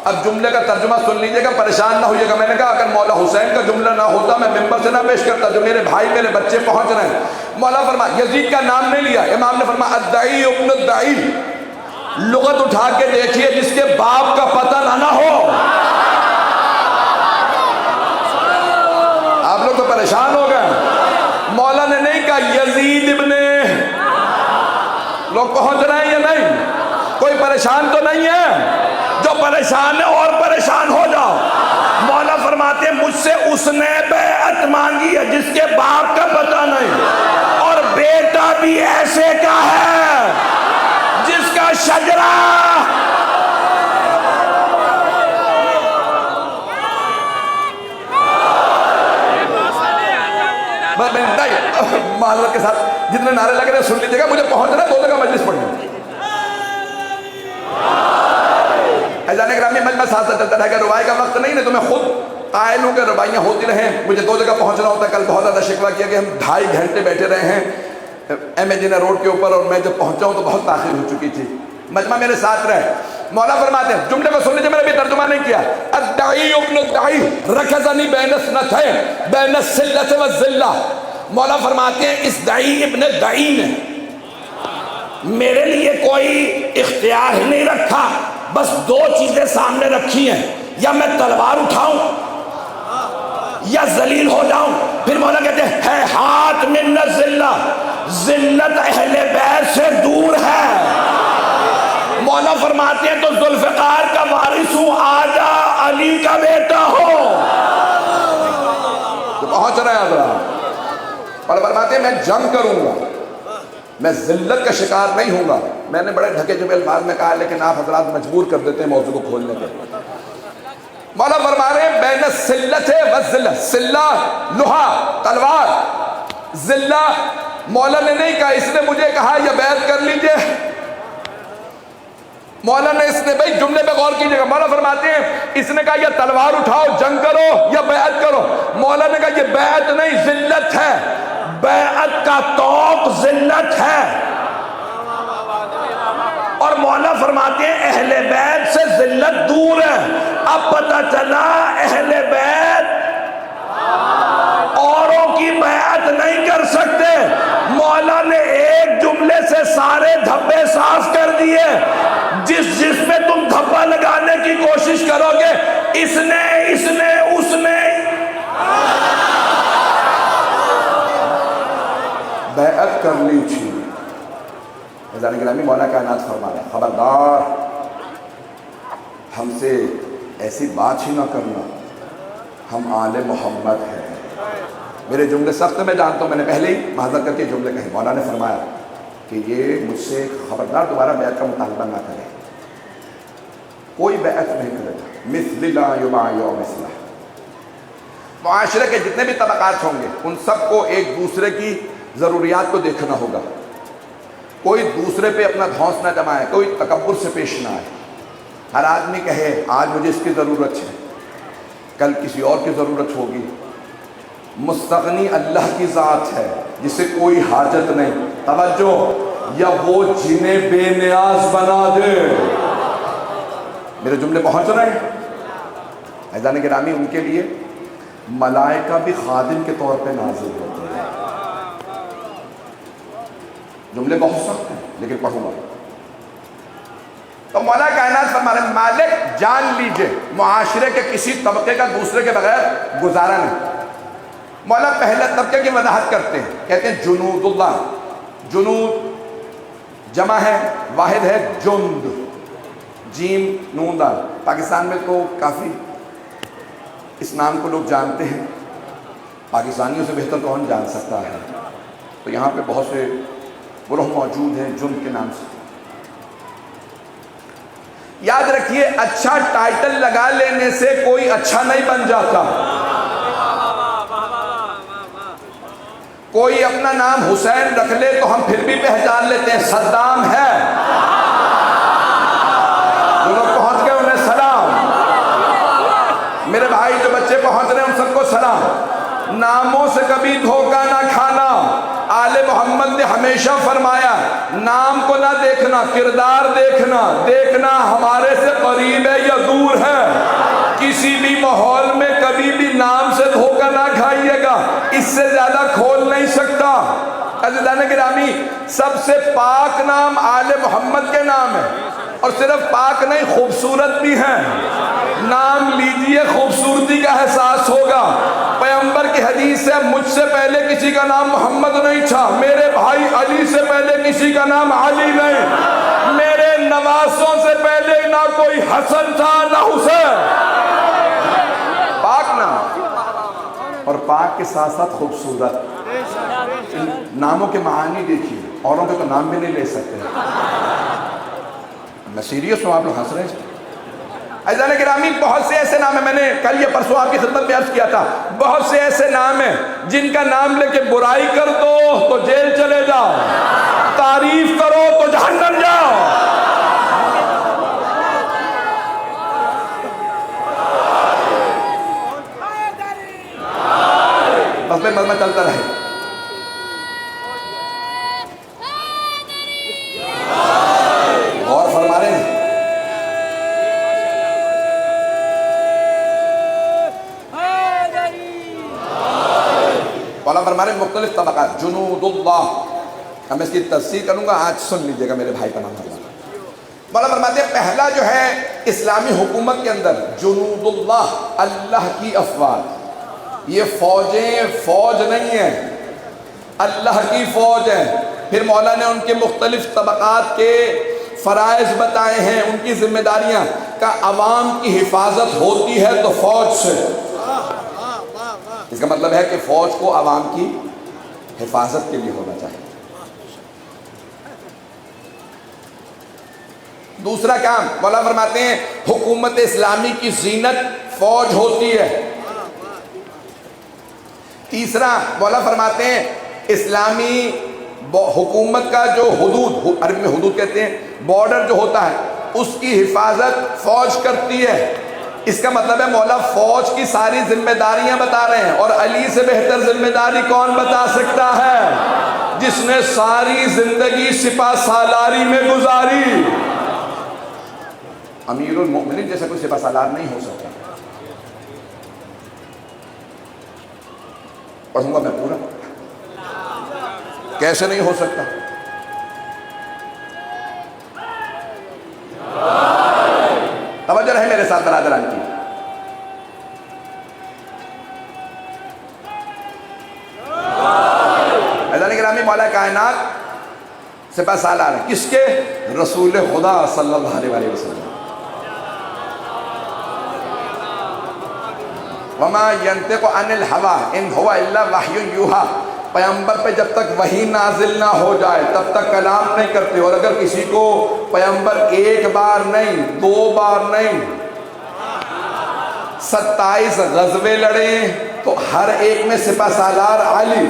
اب جملے کا ترجمہ سن لیجئے گا, پریشان نہ ہوئیے گا. میں نے کہا اگر مولا حسین کا جملہ نہ ہوتا میں ممبر سے نہ پیش کرتا. جو میرے بھائی میرے بچے پہنچ رہے ہیں, مولا فرما یزید کا نام نہیں لیا, امام نے فرمایا الدعی ابن الدعی. لغت اٹھا کے دیکھیے جس کے باپ کا پتہ نہ ہو. آپ لوگ تو پریشان ہو گئے. مولا نے نہیں کہا یزید ابن, لوگ پہنچ رہے ہیں یا نہیں؟ کوئی پریشان تو نہیں ہے؟ جو پریشان ہے اور پریشان ہو جاؤ. مولا فرماتے ہیں مجھ سے اس نے بیعت مانگی ہے جس کے باپ کا پتہ نہیں, اور بیٹا بھی ایسے کا ہے جس کا شجرہ معذرت کے ساتھ جتنے نعرے لگ رہے ہیں سن لیجیے گا, مجھے پہنچنا ہے 2 جگہ مجلس پڑھنی. عزیزان گرامی مجمع ساتھ چلتا رہے گا, ربائی کا وقت نہیں ہے تو میں خود قائل ہوں کہ ربائیاں ہوتی رہیں. مجھے 2 جگہ پہنچنا ہوتا ہے. کل بہت زیادہ شکوہ کیا کہ ہم 2.5 گھنٹے بیٹھے رہے ہیں ایم اے جنہ روڈ کے اوپر, اور میں جب پہنچا ہوں تو بہت تاخیر ہو چکی تھی. مجمع میرے ساتھ رہے. مولا فرماتے ہیں, جملے کو سن لیجیے, میں نے بھی ترجمہ نہیں کیا. الدعی ابن الدعی رکزنی بین اثنتین بین السلۃ والذلہ. مولا فرماتے ہیں اس دعی ابن دعی نے میرے لیے کوئی اختیار ہی نہیں رکھا, بس دو چیزیں سامنے رکھی ہیں, یا میں تلوار اٹھاؤں یا ذلیل ہو جاؤں. پھر مولا کہتے ہیں ہے ہاتھ من الذلہ, ذلت اہل بیت سے دور ہے. مولا فرماتے ہیں تو ذوالفقار کا وارث ہوں, آجا علی کا بیٹا ہو. تو پہنچ رہے ہیں حضرات. اور فرماتے ہیں میں جنگ کروں گا, میں ذلت کا شکار نہیں ہوں گا. میں نے بڑے ڈھکے جبے الفاظ میں کہا, لیکن آپ حضرات مجبور کر دیتے ہیں موضوع کو کھولنے کے. مولا فرما رہے ہیں بین السلۃ والذلہ, سلہ لوہا تلوار, ذلہ مولا نے نہیں کہا, اس نے مجھے کہا یا بیعت کر لیجئے. مولا نے اس نے بھائی جملے پہ غور کیجئے گا, مولا فرماتے ہیں اس نے کہا یا تلوار اٹھاؤ جنگ کرو یا بیعت کرو. مولا نے کہا یہ بیعت نہیں ذلت ہے, بیعت کا توق ذلت ہے. اور مولا فرماتے ہیں اہل بیت سے ذلت دور ہے. اب پتہ چلا اہل بیت اوروں کی بیعت نہیں کر سکتے. مولا نے ایک جملے سے سارے دھبے صاف کر دیے. جس میں تم دھبا لگانے کی کوشش کرو گے, اس نے بیعت کر لی تھی. حضرت گرامی مولا کائنات فرما رہے ہیں خبردار ہم سے ایسی بات ہی نہ کرنا, ہم آل محمد ہیں. میرے جملے سخت میں جانتا ہوں, میں نے پہلے ہی معذرت کر کے جملے کہے. مولا نے فرمایا کہ یہ مجھ سے خبردار دوبارہ بیعت کا مطالبہ نہ کرے, کوئی بیعت نہیں کرے گا. مثل لا یبایع مثلہ. معاشرے کے جتنے بھی طبقات ہوں گے ان سب کو ایک دوسرے کی ضروریات کو دیکھنا ہوگا. کوئی دوسرے پہ اپنا دھونس نہ جمائے, کوئی تکبر سے پیش نہ آئے. ہر آدمی کہے آج مجھے اس کی ضرورت ہے, کل کسی اور کی ضرورت ہوگی. مستغنی اللہ کی ذات ہے جسے کوئی حاجت نہیں. توجہ, یا وہ جنہیں بے نیاز بنا دے. میرے جملے پہنچ رہے ہیں عزیزان گرامی. ان کے لیے ملائکہ بھی خادم کے طور پہ نازل ہوتے ہیں. جملے بہت سخت ہیں لیکن پڑھوں گا. تو مولا کائنات فرما رہے ہیں مالک جان لیجئے معاشرے کے کسی طبقے کا دوسرے کے بغیر گزارا نہیں. مولا پہلے طبقے کی وضاحت کرتے ہیں, کہتے ہیں جنود اللہ. جنود جمع ہے, واحد ہے جند, جیم نون دال. پاکستان میں تو کافی اس نام کو لوگ جانتے ہیں, پاکستانیوں سے بہتر کون جان سکتا ہے. تو یہاں پہ بہت سے گروہ موجود ہیں جند کے نام سے. یاد رکھیے اچھا ٹائٹل لگا لینے سے کوئی اچھا نہیں بن جاتا. کوئی اپنا نام حسین رکھ لے تو ہم پھر بھی پہچان لیتے ہیں صدام ہے. جو لوگ پہنچ گئے انہیں سلام. میرے بھائی جو بچے پہنچ رہے ہیں ان سب کو سلام. ناموں سے کبھی دھوکہ نہ کھانا. آل محمد نے ہمیشہ فرمایا نام کو نہ دیکھنا, کردار دیکھنا. دیکھنا ہمارے سے قریب ہے یا دور ہے. کسی بھی ماحول میں کبھی بھی نام سے دھوکہ نہ کھائیے گا, اس سے زیادہ کھول نہیں سکتا. عزیزان گرامی سب سے پاک نام آل محمد کے نام ہے, اور صرف پاک نہیں خوبصورت بھی ہیں. نام لیجئے خوبصورتی کا احساس ہوگا. پیغمبر کی حدیث ہے مجھ سے پہلے کسی کا نام محمد نہیں تھا, میرے بھائی علی سے پہلے کسی کا نام علی نہیں, میرے نواسوں سے پہلے نہ کوئی حسن تھا نہ حسین. پاک نام اور پاک کے ساتھ ساتھ خوبصورت. ناموں کے معانی دیکھیے, اوروں کے تو نام بھی نہیں لے سکتے. میں سیریس ہوں, آپ لوگ ہنس رہے ہیں. عزیزان گرامی بہت سے ایسے نام ہیں, میں نے کل یا پرسوں آپ کی خدمت میں عرض کیا تھا, بہت سے ایسے نام ہیں جن کا نام لے کے برائی کر دو تو جیل چلے جاؤ, تعریف کرو تو جہنم جاؤ. بس میں چلتا رہے. غور فرما رہے ہیں مختلف طبقات، جنود اللہ. اب میں اس کی تفسیر کروں گا، آج سن لیجئے گا میرے بھائی کا نام اللہ. مولا فرماتے ہیں پہلا جو ہے اسلامی حکومت کے اندر جنود اللہ، اللہ کی افواج. یہ فوجیں فوج نہیں ہیں، اللہ کی فوج ہے. پھر مولا نے ان کے مختلف طبقات کے فرائض بتائے ہیں، ان کی ذمہ داریاں کا عوام کی حفاظت ہوتی ہے تو فوج سے. اس کا مطلب ہے کہ فوج کو عوام کی حفاظت کے لیے ہونا چاہیے. دوسرا کام مولا فرماتے ہیں حکومت اسلامی کی زینت فوج ہوتی ہے. تیسرا مولا فرماتے ہیں اسلامی حکومت کا جو حدود، عربی میں حدود کہتے ہیں، بارڈر جو ہوتا ہے، اس کی حفاظت فوج کرتی ہے. اس کا مطلب ہے مولا فوج کی ساری ذمہ داریاں بتا رہے ہیں. اور علی سے بہتر ذمہ داری کون بتا سکتا ہے؟ جس نے ساری زندگی سپہ سالاری میں گزاری. امیر المؤمنین جیسا کوئی سپہ سالار نہیں ہو سکتا. پڑھوں گا میں پورا، کیسے نہیں ہو سکتا؟ توجہ رہے میرے ساتھ برادران کی. عزیزان گرامی، مولا کائنات سپہ سالار ہے کس کے؟ رسول خدا صلی اللہ علیہ وسلم. وما ينطق عن الهوى ان هو الا وحی یوحی. پیغمبر پہ جب تک وحی نازل نہ ہو جائے تب تک کلام نہیں کرتے. اور اگر کسی کو پیغمبر ایک بار نہیں، 2 بار نہیں، 27 غزوے لڑے تو ہر ایک میں سپہ سالار علی.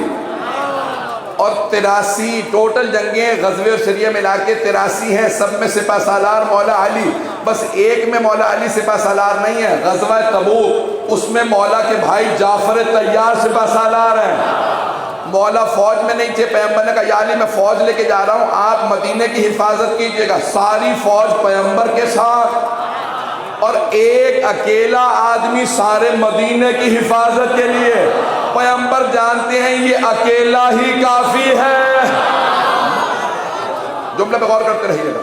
اور 83 ٹوٹل جنگیں غزوے اور سریہ ملا کے 83 ہیں، سب میں سپہ سالار مولا علی. بس ایک میں مولا علی سپہ سالار نہیں ہے، غزوہ تبوک، اس میں مولا کے بھائی جعفر طیار سپہ سالار ہیں. مولا فوج میں نہیں تھے. پیغمبر نے کہا یا علی میں فوج لے کے جا رہا ہوں، آپ مدینے کی حفاظت کیجئے گا. ساری فوج پیغمبر کے ساتھ، اور ایک اکیلا آدمی سارے مدینے کی حفاظت کے لیے. پیغمبر جانتے ہیں یہ اکیلا ہی کافی ہے. جملے پہ غور کرتے رہیے گا.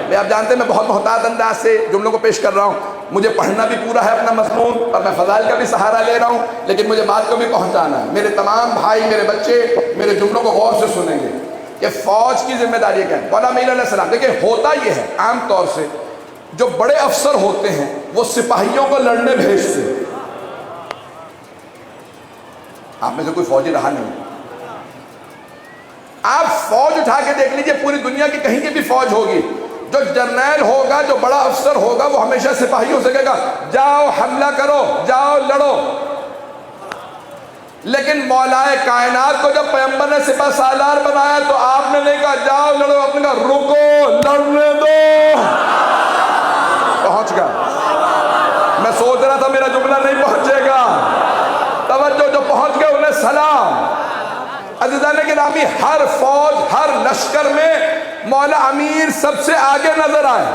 میں آپ جانتے ہیں میں بہت محتاط انداز سے جملوں کو پیش کر رہا ہوں. مجھے پڑھنا بھی پورا ہے اپنا مضمون، اور میں فضائل کا بھی سہارا لے رہا ہوں، لیکن مجھے بات کو بھی پہنچانا ہے. میرے تمام بھائی، میرے بچے میرے جملوں کو غور سے سنیں گے. یہ فوج کی ذمہ داری کیا ہے؟ مولا امیر علیہ السلام، دیکھیں ہوتا یہ ہے عام طور سے جو بڑے افسر ہوتے ہیں وہ سپاہیوں کو لڑنے بھیجتے ہیں. آپ میں سے کوئی فوجی رہا نہیں. آپ فوج اٹھا کے دیکھ لیجئے، پوری دنیا کی کہیں کی بھی فوج ہوگی، جو جرنیل ہوگا، جو بڑا افسر ہوگا، وہ ہمیشہ سپاہیوں سے کہے گا جاؤ حملہ کرو، جاؤ لڑو. لیکن مولا کائنات کو جب پیغمبر نے سپہ سالار بنایا تو آپ نے نہیں کہا جاؤ لڑو، آپ نے کہا رکو، لڑنے دو. پہنچ گیا. میں سوچ رہا تھا میرا جملہ نہیں پہنچے گا. توجہ، جو پہنچ گئے انہیں سلام. عزیزان گرامی، ہر فوج، ہر لشکر میں مولا امیر سب سے آگے نظر آئے.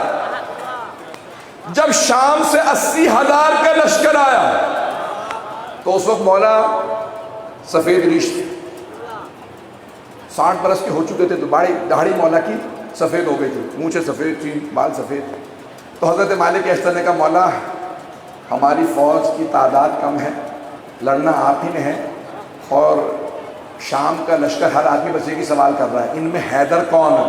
جب شام سے 80,000 کا لشکر آیا تو اس وقت مولا سفید ریش تھے، 60 برس کے ہو چکے تھے، تو داڑھی مولا کی سفید ہو گئی تھی، مونچھیں سفید تھی، بال سفید. تو حضرت مالک اشتر نے کہا مولا ہماری فوج کی تعداد کم ہے، لڑنا آپ ہی نے ہے، اور شام کا لشکر ہر آدمی بس ایک ہی سوال کر رہا ہے، ان میں حیدر کون ہے؟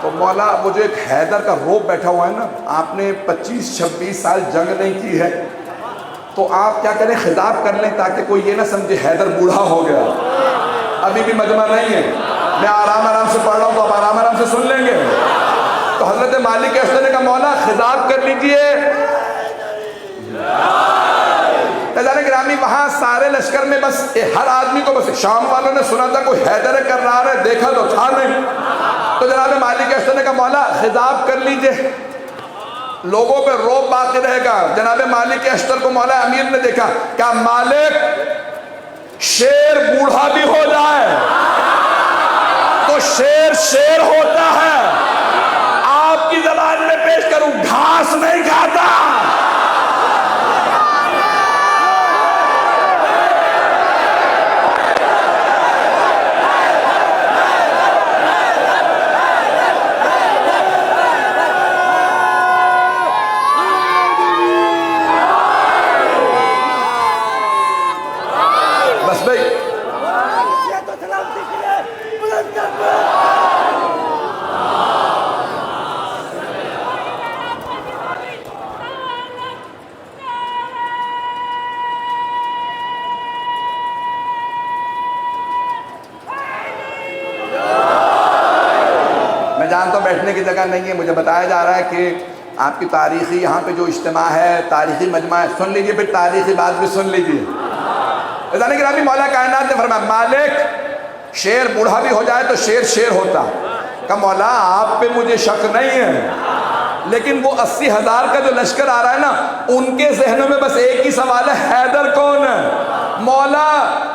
تو مولا وہ جو ایک حیدر کا روب بیٹھا ہوا ہے نا، آپ نے 25-26 سال جنگ نہیں کی ہے، تو آپ کیا کریں خطاب کر لیں تاکہ کوئی یہ نہ سمجھے حیدر بوڑھا ہو گیا. ابھی بھی مجمع نہیں ہے، میں آرام سے پڑھ رہا ہوں تو آپ آرام سے سن لیں گے. تو حضرت مالک اشتر نے کہا مولا خطاب کر لیجئے. عزیزان گرامی، وہاں سارے لشکر میں بس ہر آدمی کو، بس شام والوں نے سنا تھا کوئی حیدر کر رہا ہے، دیکھا تو تھا نہیں. تو جناب مالک اشتر نے کہا مولا خطاب کر لیجئے، لوگوں پہ روب باقی رہے گا. جناب مالک اشتر کو مولا امیر نے دیکھا، کہا مالک شیر بوڑھا بھی ہو جائے تو شیر ہوتا ہے. آپ کی زبان میں پیش کروں، گھاس نہیں کھاتا. جانتا ہوں بیٹھنے کی جگہ نہیں ہے، مجھے بتایا جا رہا ہے کہ آپ کی تاریخی یہاں پہ جو اجتماع ہے، تاریخی مجمع ہے، سن لیجئے پھر تاریخی بات بھی سن لیجئے۔ ازانی گرامی، مولا کائنات نے فرمایا مالک شیر بوڑھا بھی ہو جائے تو شیر ہوتا۔ کہا مولا آپ پہ مجھے شک نہیں ہے، لیکن وہ 80,000 کا جو لشکر آ رہا ہے نا، ان کے ذہنوں میں بس ایک ہی سوال ہے، حیدر کون ہے؟ مولا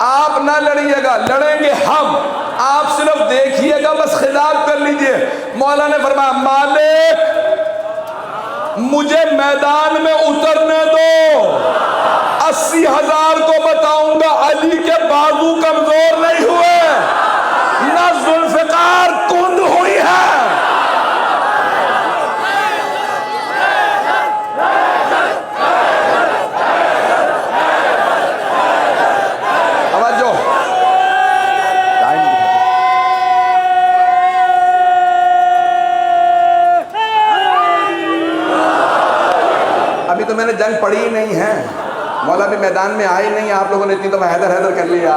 آپ نہ لڑیے گا، لڑیں گے ہم، آپ صرف دیکھیے گا، بس خطاب کر لیجئے۔ مولا نے فرمایا مالک مجھے میدان میں اترنے دو، 80,000 کو بتاؤں گا علی کے بازو کمزور نہیں ہوئے، نہ ذوالفقار کند ہوئی ہے۔ ابھی تو میں نے جنگ پڑھی ہی نہیں ہے، مولا بھی میدان میں آئی نہیں، آپ لوگوں نے اتنی دفعہ حیدر کر لیا۔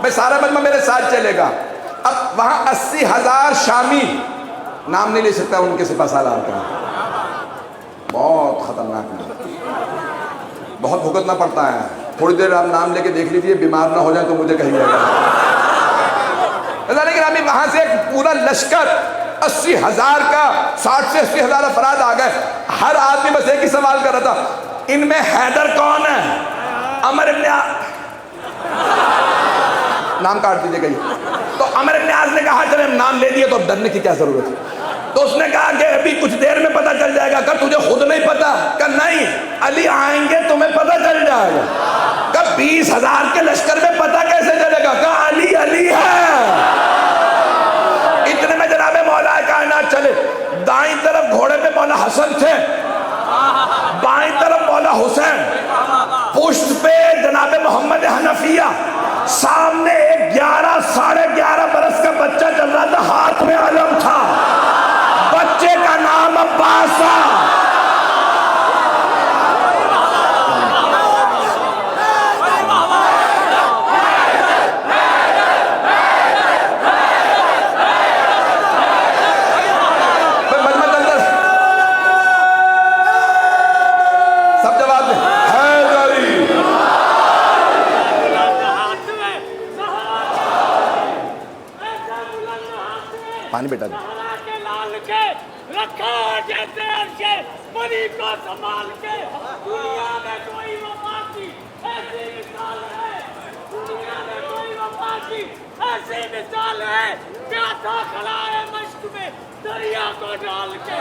میں سارا مجمع میرے ساتھ چلے گا۔ اب وہاں 80,000 شامی، نام نہیں لے سکتا ان کے سپہ سالار کا، بہت خطرناک ہے، بہت بھگتنا پڑتا ہے۔ تھوڑی دیر آپ نام لے کے دیکھ لیجئے، بیمار نہ ہو جائیں تو مجھے کہیے گا۔ لیکن ابھی وہاں سے ایک پورا لشکر 80,000 کا، 60 سے 80,000 افراد آ گئے۔ ہر آدمی بس ایک ہی سوال کر رہا تھا، ان میں حیدر کون ہے؟ عمر ابن نام کاٹ دیجیے گئی تو عمر ابن عاص نے کہا چلے نام لے دیے تو اب ڈرنے کی کیا ضرورت ہے؟ تو اس نے کہا کہ ابھی کچھ دیر میں پتہ چل جائے گا۔ کہ تجھے خود نہیں پتا؟ کہ نہیں، علی آئیں گے تمہیں پتہ چل جائے گا۔ کہ 20,000 کے لشکر میں پتہ کیسے چلے گا؟ کہ علی علی ہے۔ اتنے میں جناب مولا کائنات چلے، دائیں طرف گھوڑے پہ مولا حسن تھے، بائیں طرف مولا حسین، پشت پہ جناب محمد حنفیہ، سامنے ایک 11-11.5 برس کا بچہ چل رہا تھا، ہاتھ میں علم تھا، بچے کا نام عباس تھا۔ پانی بیٹا دی رکھا جیسے عرشے بنی کو سنبھال کے، دنیا میں کوئی وفا کی ایسی مثال ہے، دنیا میں کوئی وفا کی ایسی مثال ہے، کیا تھا خلائے مشق میں دریا کو ڈال کے۔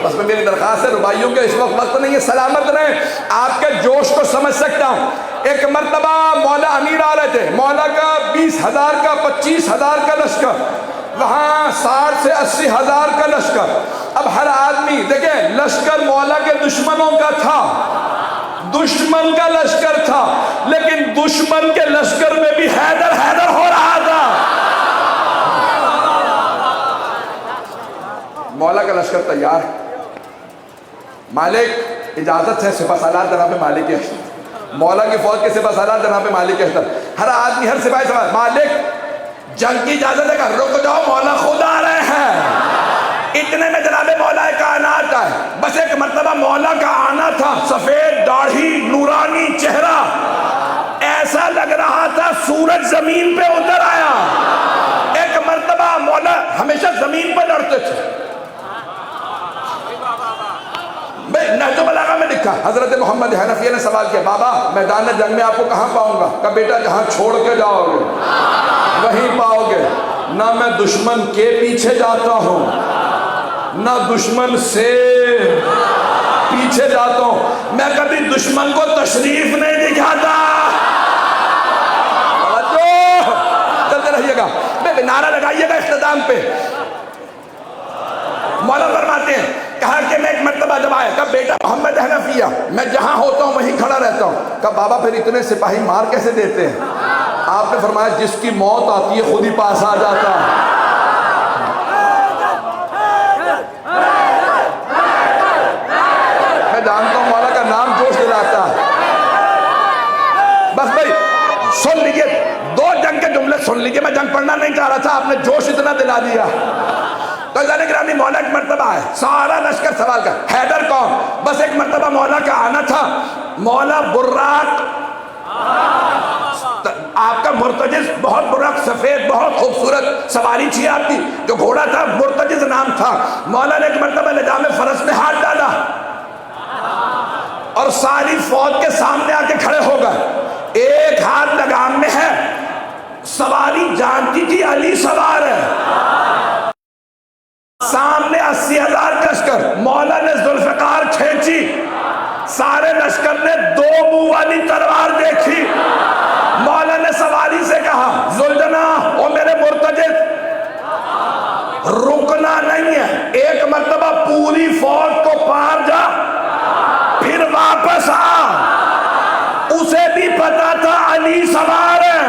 بس میں میری درخواست ہے ربائیوں کے اس وقت نہیں ہے، سلامت رہیں، آپ کے جوش کو سمجھ سکتا ہوں۔ ایک مرتبہ مولا امیر آ رہے تھے، مولا کا 20,000 کا 25,000 کا لشکر، وہاں 60 سے 80,000 کا لشکر۔ اب ہر آدمی دیکھیں، لشکر مولا کے دشمنوں کا تھا، دشمن کا لشکر تھا، لیکن دشمن کے لشکر میں بھی حیدر ہو رہا تھا۔ مولا کا لشکر تیار ہے، مالک اجازت ہے، سپہ سالار جناب مالک اشتر، مولا کی فوج کے سپہ سالار جناب مالک اشتر، ہر آدمی ہر سپاہی سوال، مالک جنگ کی اجازت ہے، کہ رک جاؤ مولا خود آ رہے ہیں۔ اتنے میں جناب مولا کائنات آئے، بس ایک مرتبہ مولا کا آنا تھا، سفید داڑھی، نورانی چہرہ، ایسا لگ رہا تھا سورج زمین پہ اتر آیا۔ ایک مرتبہ مولا ہمیشہ زمین پہ لڑتے تھے، نہج البلاغہ میں لکھا، حضرت محمد حنفیہ نے سوال کیا، بابا میدان جنگ میں آپ کو کہاں پاؤں گا؟ کہا بیٹا جہاں چھوڑ کے جاؤ گے وہیں پاؤ گے، نہ میں دشمن کے پیچھے جاتا ہوں نہ دشمن سے پیچھے جاتا ہوں، میں کبھی دشمن کو تشریف نہیں دکھاتا۔ چلتے رہیے گا، نعرہ لگائیے گا اختتام پہ۔ مولا فرماتے ہیں، کہا کہ میں ایک مرتبہ جب آیا، کہا بیٹا محمد حنفیہ میں جہاں ہوتا ہوں وہیں کھڑا رہتا ہوں۔ کہا بابا پھر اتنے سپاہی مار کیسے دیتے ہیں؟ آپ نے فرمایا جس کی موت آتی ہے خود ہی پاس آ جاتا ہے۔ میں جانتا ہوں مولا کا نام جوش دلاتا ہے۔ بس بھائی سن لیجئے، دو جنگ کے جملے سن لیجئے، میں جنگ پڑھنا نہیں چاہ رہا تھا، آپ نے جوش اتنا دلا دیا. تو عزیزان گرامی مولا ایک مرتبہ ہے، سارا لشکر سوال کر حیدر کون؟ بس ایک مرتبہ مولا کا آنا تھا. مولا براق، آپ کا مرتجز، بہت براق سفید بہت خوبصورت سواری تھی آپ کی، جو گھوڑا تھا مرتجز نام تھا. مولا نے ایک مرتبہ لجام فرس میں ہاتھ ڈالا اور ساری فوج کے سامنے آ کے کھڑے ہو گئے. ایک ہاتھ لگام میں ہے، سواری جانتی تھی علی سوار ہے، سامنے 80,000 لشکر. مولا نے ذوالفقار کھینچی، سارے لشکر نے 2 منہ والی تلوار دیکھی. مولا نے سواری سے کہا ذوالجناح او میرے مرتجز، رکنا نہیں ہے، ایک مرتبہ پوری فوج کو پار جا پھر واپس آ. اسے بھی پتا تھا علی سوار ہے،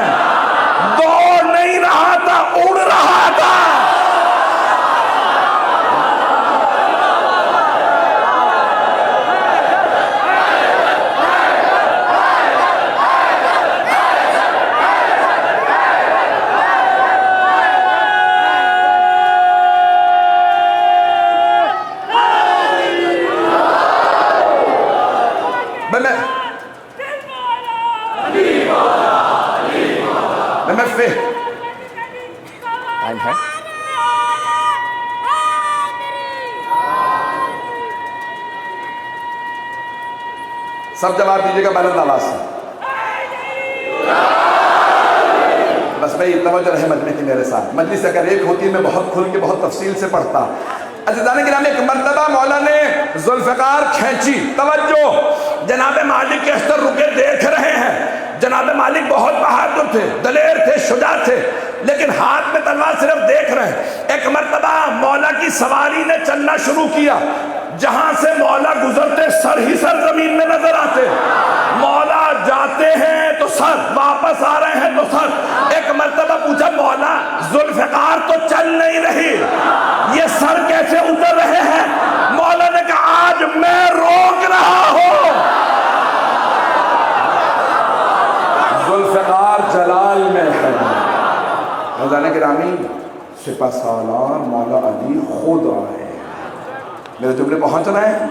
دوڑ نہیں رہا تھا، اڑ رہا تھا. سب جواب دیجیے گا بلند آواز سے. بس بھائی توجہ رہے مجلس کی میرے ساتھ. مجلس اگر ایک ہوتی میں بہت کھل کے بہت تفصیل سے پڑھتا. عزیزان گرامی ایک مرتبہ مولا نے ذوالفقار کھینچی. توجہ، جناب مالک کے استر رکے دیکھ رہے ہیں. جناب مالک بہت بہادر تھے، دلیر تھے، شجاع تھے، لیکن ہاتھ میں تلوار صرف دیکھ رہے ہیں. ایک مرتبہ مولا کی سواری نے چلنا شروع کیا. جہاں سے مولا گزرتے سر ہی سر زمین میں نظر آتے. مولا جاتے ہیں تو سر، واپس آ رہے ہیں تو سر. ایک مرتبہ پوچھا مولا ذوالفقار تو چل نہیں رہی، یہ سر کیسے اتر رہے ہیں؟ مولا نے کہا آج میں روک رہا ہوں. ذوالفقار جلال میں ہے. عزیزان گرامی سپہ سالار مولا علی خود آئے. میرے جملے پہنچ رہے ہیں؟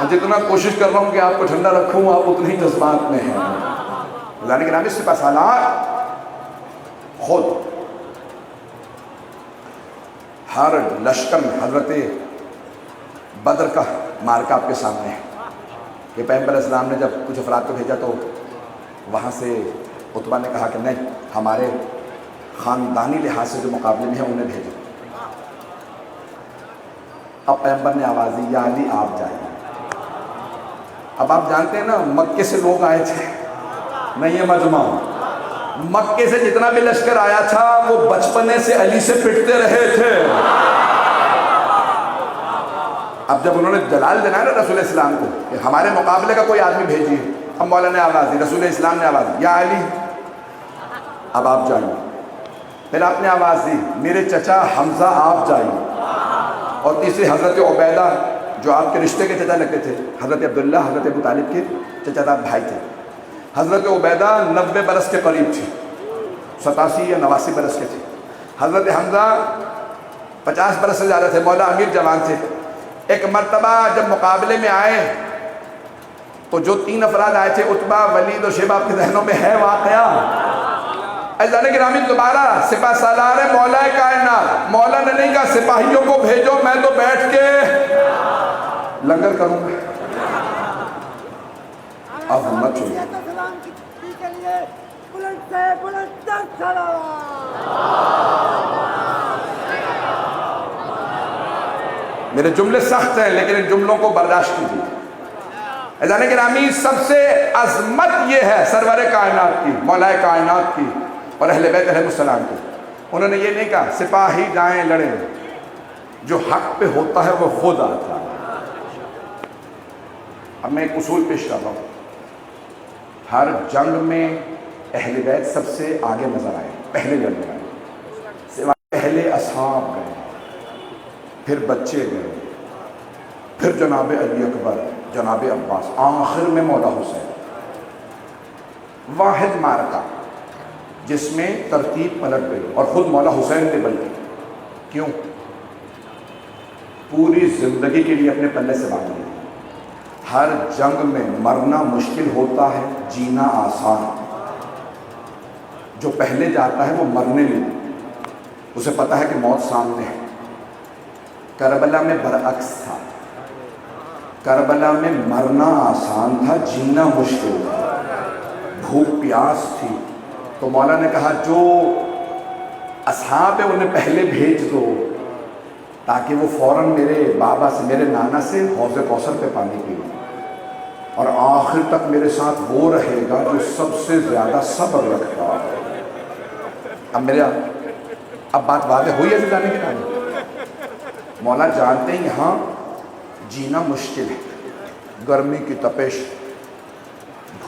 میں جتنا کوشش کر رہا ہوں کہ آپ کو ٹھنڈا رکھوں، آپ اتنی جذبات میں ہیں. عزیزان گرامی سپہ سالار خود ہر لشکر میں، حضرت بدر کا مارکہ آپ کے سامنے ہے. کہ پیغمبر اسلام نے جب کچھ افراد کو بھیجا تو وہاں سے عتبہ نے کہا کہ نہیں، ہمارے خاندانی لحاظ سے جو مقابلے میں ہیں انہیں بھیجو. اب پیغمبر نے آواز دی یا علی آپ جائیں. اب آپ جانتے ہیں نا مکے سے لوگ آئے تھے، نہیں یہ مجمع، مکے سے جتنا بھی لشکر آیا تھا وہ بچپنے سے علی سے پٹتے رہے تھے. اب جب انہوں نے جلال دینا ہے نا رسول اسلام کو کہ ہمارے مقابلے کا کوئی آدمی بھیجیے، اب مولا نے آواز دی، رسول اسلام نے آواز دی یا علی اب آپ جائیں. پھر آپ نے آواز دی میرے چچا حمزہ آپ جائیں. اور تیسری حضرت عبیدہ جو آپ کے رشتے کے چچا لگتے تھے، حضرت عبداللہ حضرت ابو طالب کے چچا دار بھائی تھے. حضرت عبیدہ 90 برس کے قریب تھے، 87 یا 89 برس کے تھے. حضرت حمزہ 50 برس سے زیادہ تھے، مولا امیر جوان تھے. ایک مرتبہ جب مقابلے میں آئے تو جو 3 افراد آئے تھے، عتبہ، ولید اور شیبہ، آپ کے ذہنوں میں ہے واقعہ. عزیزان گرامی دوبارہ سپہ سالار مولا کائنات. مولا نے نہیں کہا سپاہیوں کو بھیجو، میں تو بیٹھ کے لنگر کروں گا. اب ہمت چھوڑیے. میرے جملے سخت ہیں لیکن ان جملوں کو برداشت کیجیے. عزیزان گرامی سب سے عظمت یہ ہے سرور کائنات کی، مولا کائنات کی اور اہل بیت علیہ السلام کی. انہوں نے یہ نہیں کہا سپاہی جائیں لڑیں، جو حق پہ ہوتا ہے وہ خود آتا ہے. اب میں ایک اصول پیش کر رہا ہوں. ہر جنگ میں اہل بیت سب سے آگے نظر آئے، پہلے لڑنے آئے. پہلے اصحاب گئے، پھر بچے گئے، پھر جناب علی اکبر، جناب عباس، آخر میں مولا حسین. واحد مارکہ جس میں ترتیب پلٹ گئی اور خود مولا حسین نے بلکہ کیوں پوری زندگی کے لیے اپنے پلے سے باندھ لیا. ہر جنگ میں مرنا مشکل ہوتا ہے، جینا آسان. جو پہلے جاتا ہے وہ مرنے لگتا، اسے پتہ ہے کہ موت سامنے ہے. کربلا میں برعکس تھا، کربلا میں مرنا آسان تھا، جینا مشکل تھا. بھوک پیاس تھی تو مولا نے کہا جو اصحاب ہے انہیں پہلے بھیج دو تاکہ وہ فوراً میرے بابا سے، میرے نانا سے حوض کوثر پہ پانی پی لیں، اور آخر تک میرے ساتھ وہ رہے گا جو سب سے زیادہ صبر رکھتا ہے. اب بات واضح ہوئی ہے جانے کے نہیں. مولا جانتے ہیں یہاں جینا مشکل ہے، گرمی کی تپش،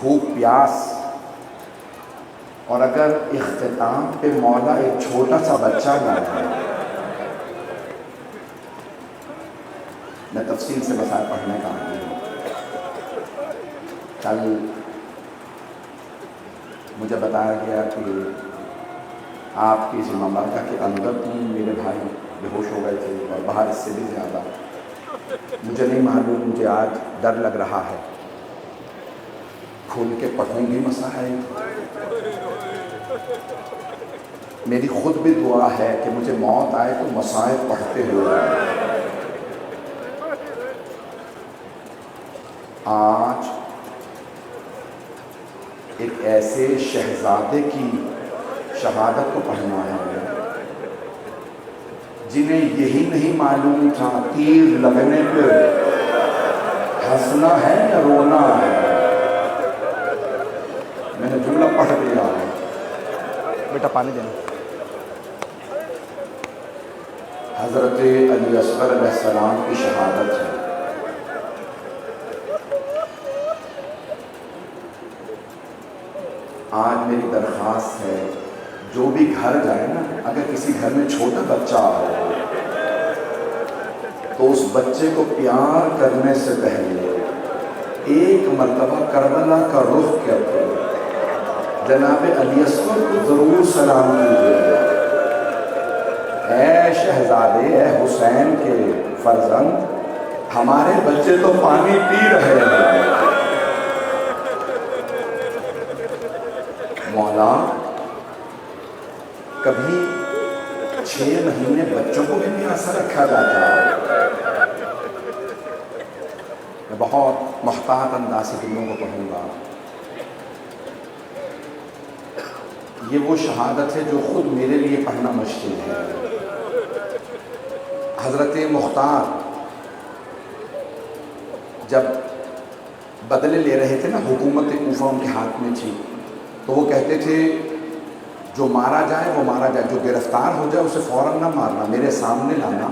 بھوک پیاس، اور اگر اختتام پہ مولا ایک چھوٹا سا بچہ لایا. میں تفصیل سے بسائے پڑھنے کا آدمی ہوں. کل مجھے بتایا گیا کہ آپ کی اس مملکہ کے اندر 3 میرے بھائی بے ہوش ہو گئے تھے اور باہر اس سے بھی زیادہ. مجھے نہیں معلوم، مجھے آج ڈر لگ رہا ہے. کھول کے پڑھوں گی مسائل. میری خود بھی دعا ہے کہ مجھے موت آئے تو مسائل پڑھتے ہوئے. آج ایک ایسے شہزادے کی شہادت کو پڑھنا ہے جنہیں یہی نہیں معلوم تھا تیر لگنے پہ ہنسنا ہے یا رونا ہے. میں نے جملہ پڑھ دیا ہے. بیٹا پانی دینا. حضرت علی اصغر علیہ السلام کی شہادت ہے. آج میری درخواست ہے جو بھی گھر جائے نا، اگر کسی گھر میں چھوٹا بچہ ہو تو اس بچے کو پیار کرنے سے پہلے ایک مرتبہ کربلا کا رخ کر کے جناب علی اصغر کو ضرور سلام کیجیے. اے شہزادے، اے حسین کے فرزند، ہمارے بچے تو پانی پی رہے ہیں. مولا کبھی 6 مہینے بچوں کو بھی پیاسا رکھا جاتا ہے. میں بہت محتاط انداز سے دلوں کو پڑھوں گا. یہ وہ شہادت ہے جو خود میرے لیے پڑھنا مشکل ہے. حضرت مختار جب بدلے لے رہے تھے نا، حکومت کوفہ ان کے ہاتھ میں تھی، تو وہ کہتے تھے جو مارا جائے وہ مارا جائے، جو گرفتار ہو جائے اسے فوراً نہ مارنا، میرے سامنے لانا،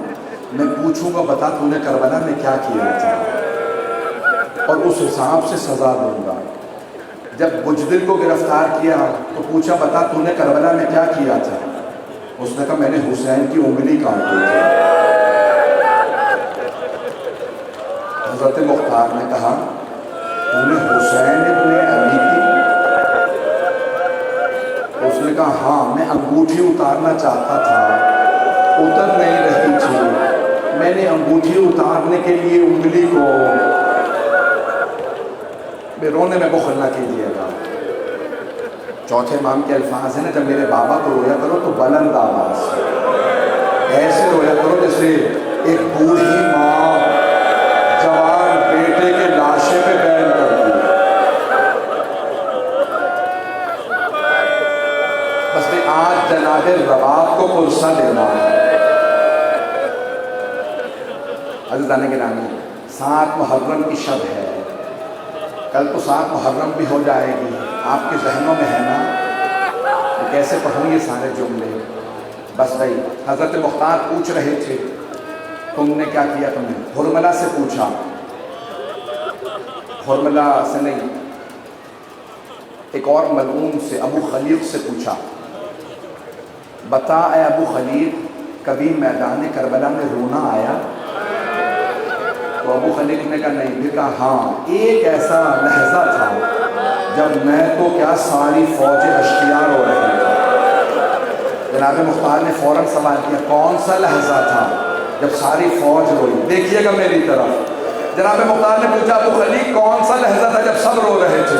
میں پوچھوں گا بتا تو نے کربلا میں کیا کیا تھا اور اس حساب سے سزا دوں گا. جب بجدل کو گرفتار کیا تو پوچھا بتا تو نے کربلا میں کیا کیا تھا، اس نے کہا میں نے حسین کی انگلی کاٹی تھی. حضرت مختار نے کہا تو نے حسین ابن علی کی؟ اس نے کہا ہاں، میں انگوٹھی اتارنا چاہتا تھا، اتر نہیں رہی تھی، میں نے انگوٹھی اتارنے کے لیے انگلی کو، بے رونے میں بخل نہ کیجیے گا. چوتھے امام کے الفاظ ہیں نا، جب میرے بابا کو رویا کرو تو بلند آواز سے، ایسے رویا کرو جیسے ایک بوڑھی ماں جوان بیٹے کے لاشے پہ بیٹھ کرتی ہے. بس بھی آج جناب رباب کو پلسہ دینا ہے. عزیزان گرامی، 7 محرم کی شب ہے، کل تو 7 محرم بھی ہو جائے گی. آپ کے ذہنوں میں ہے نا کیسے پڑھوں یہ سارے جملے. بس بھائی، حضرت مختار پوچھ رہے تھے تم نے کیا کیا. تم نے حرملہ سے پوچھا، حرملہ سے نہیں، ایک اور ملعون سے، ابو خلیق سے پوچھا بتا اے ابو خلیق کبھی میدان کربلا میں رونا آیا؟ تو ابو خلیق نے کہا نہیں. پھر کہا ہاں، ایک ایسا لحظہ تھا جب میں تو کیا ساری فوج اشتیار ہو رہی تھی. جناب مختار نے فوراً سوال کیا کون سا لحظہ تھا جب ساری فوج روئی؟ دیکھیے گا میری طرف۔ جناب مختار نے پوچھا ابو خلیل کون سا لحظہ تھا جب سب رو رہے تھے؟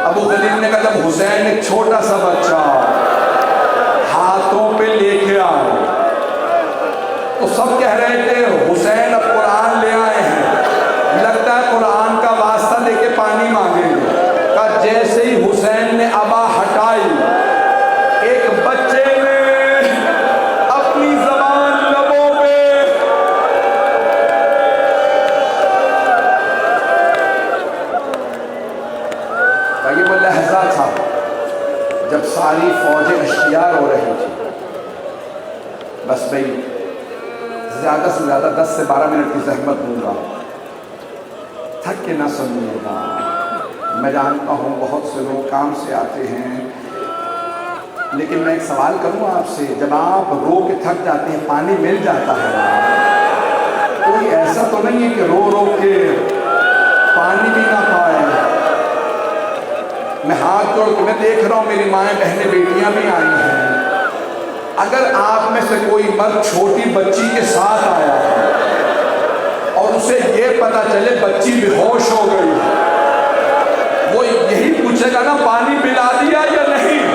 ابو خلیل نے کہا جب حسین ایک چھوٹا سا بچہ ہاتھوں پہ لے کے آئے تو سب کہہ رہے تھے حسین اب قرآن لے آئے ہیں، لگتا ہے قرآن کا واسطہ لے کے پانی مانگیں گے۔ کہا جیسے ہی حسین نے ابا ہٹائی، ایک بچے نے اپنی زبان لبوں پہ یہ وہ لحظہ تھا جب ساری فوجیں اشتیار ہو رہی تھی۔ بس بھئی زیادہ سے زیادہ 10 سے 12 منٹ کی زحمت دوں گا، تھک کے نہ سنیے گا۔ میں جانتا ہوں بہت سے لوگ کام سے آتے ہیں، لیکن میں ایک سوال کروں آپ سے، جب آپ رو کے تھک جاتے ہیں پانی مل جاتا ہے، کوئی ایسا تو نہیں ہے کہ رو رو کے پانی بھی نہ پائے؟ میں ہاتھ جوڑ کے میں دیکھ رہا ہوں میری مائیں بہنیں بیٹیاں بھی آئی ہیں، اگر آپ میں سے کوئی مرد چھوٹی بچی کے ساتھ آیا ہے اور اسے یہ پتا چلے بچی بے ہوش ہو گئی، وہ یہی پوچھے گا نا پانی پلا دیا یا نہیں؟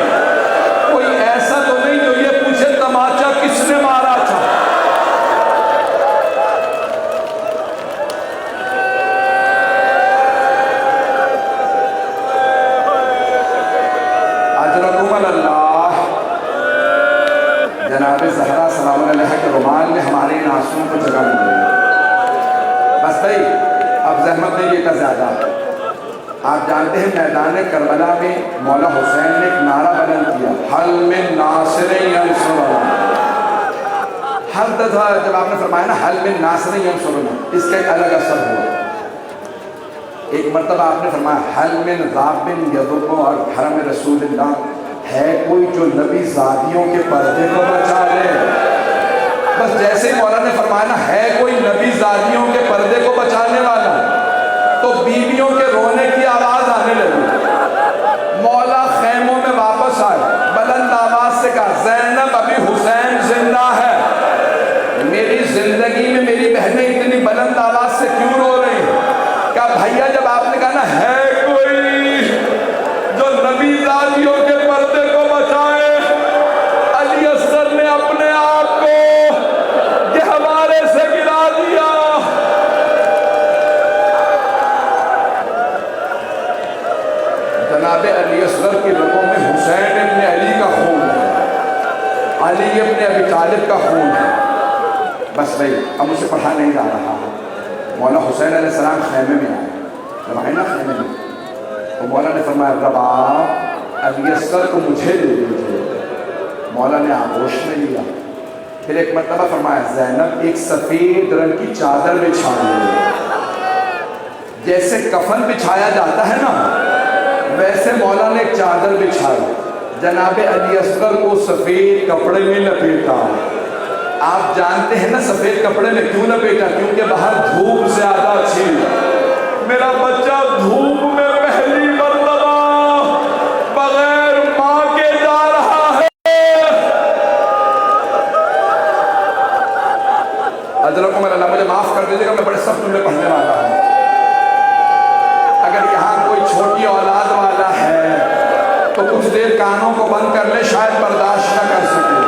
کوئی ایسا تو نہیں جو یہ پوچھے تماچا کس نے مارا تھا؟ اجرکم اللہ۔ جناب زہرا سلام علیہ کے رومال نے ہمارے ان آنسوؤں کو جگہ مل گئی۔ بس بھائی اب زحمت نہیں لیتا زیادہ۔ آپ جانتے ہیں میدان کربلا میں مولا حسین نے ایک نعرہ بلند کیا، حل من ناصر ینصرنا۔ ہر دفعہ جب آپ نے فرمایا نا حل من ناصر ینصرنا، اس کا ایک الگ اثر ہوا۔ ایک مرتبہ آپ نے فرمایا حل من غاب یضم اور حرم رسول اللہ، ہے کوئی جو نبی زادیوں کے پردے کو بچا لے؟ بس جیسے ہی مولا نے فرمایا نا ہے کوئی نبی زادیوں کے پردے کو بچانے والا، تو بیویوں کے رونے کی آواز آنے لگی۔ مولا خیموں میں واپس آئے، بلند آواز سے کہا زینب ابھی حسین زندہ ہے۔ میری زندگی میں میری بہنیں اتنی بلند آواز سے کیوں رو رہی ہیں؟ کہا بھیا جب آپ نے کہا نا ہے کوئی جو نبی زادیوں کے پردے کو بچائے، علی اصغر نے اپنے آپ کو گہوارے سے گرا دیا۔ جناب علی اصغر کی رگوں میں حسین ابن علی کا خون ہے، علی ابن ابی طالب کا خون ہے۔ بس بھائی اب مجھے پڑھا نہیں جا رہا۔ مولا حسین علیہ السلام خیمے میں آئے، جب آئے نا خیمے میں تو مولا نے فرمایا رب آپ علی اصغر کو مجھے دے دیجیے۔ مولا نے آغوش میں لیا، پھر ایک مرتبہ فرمایا زینب ایک سفید رنگ کی چادر بچھا لی۔ جیسے کفن بچھایا جاتا ہے نا، ویسے مولا نے ایک چادر بچھائی، جناب علی اصغر کو سفید کپڑے میں لپیٹا۔ آپ جانتے ہیں نا سفید کپڑے میں کیوں لپیٹا؟ کیونکہ باہر دھوپ زیادہ تھی۔ میرا بچہ دھوپ میں پہلی مرتبہ بغیر ماں کے جا رہا ہے۔ حضرت اللہ مجھے معاف کر دیجیے گا، میں بڑے سخت جملے پڑھنے والا ہوں۔ اگر یہاں کوئی چھوٹی اولاد والا ہے تو کچھ دیر کانوں کو بند کر لے، شاید برداشت نہ کر سکے۔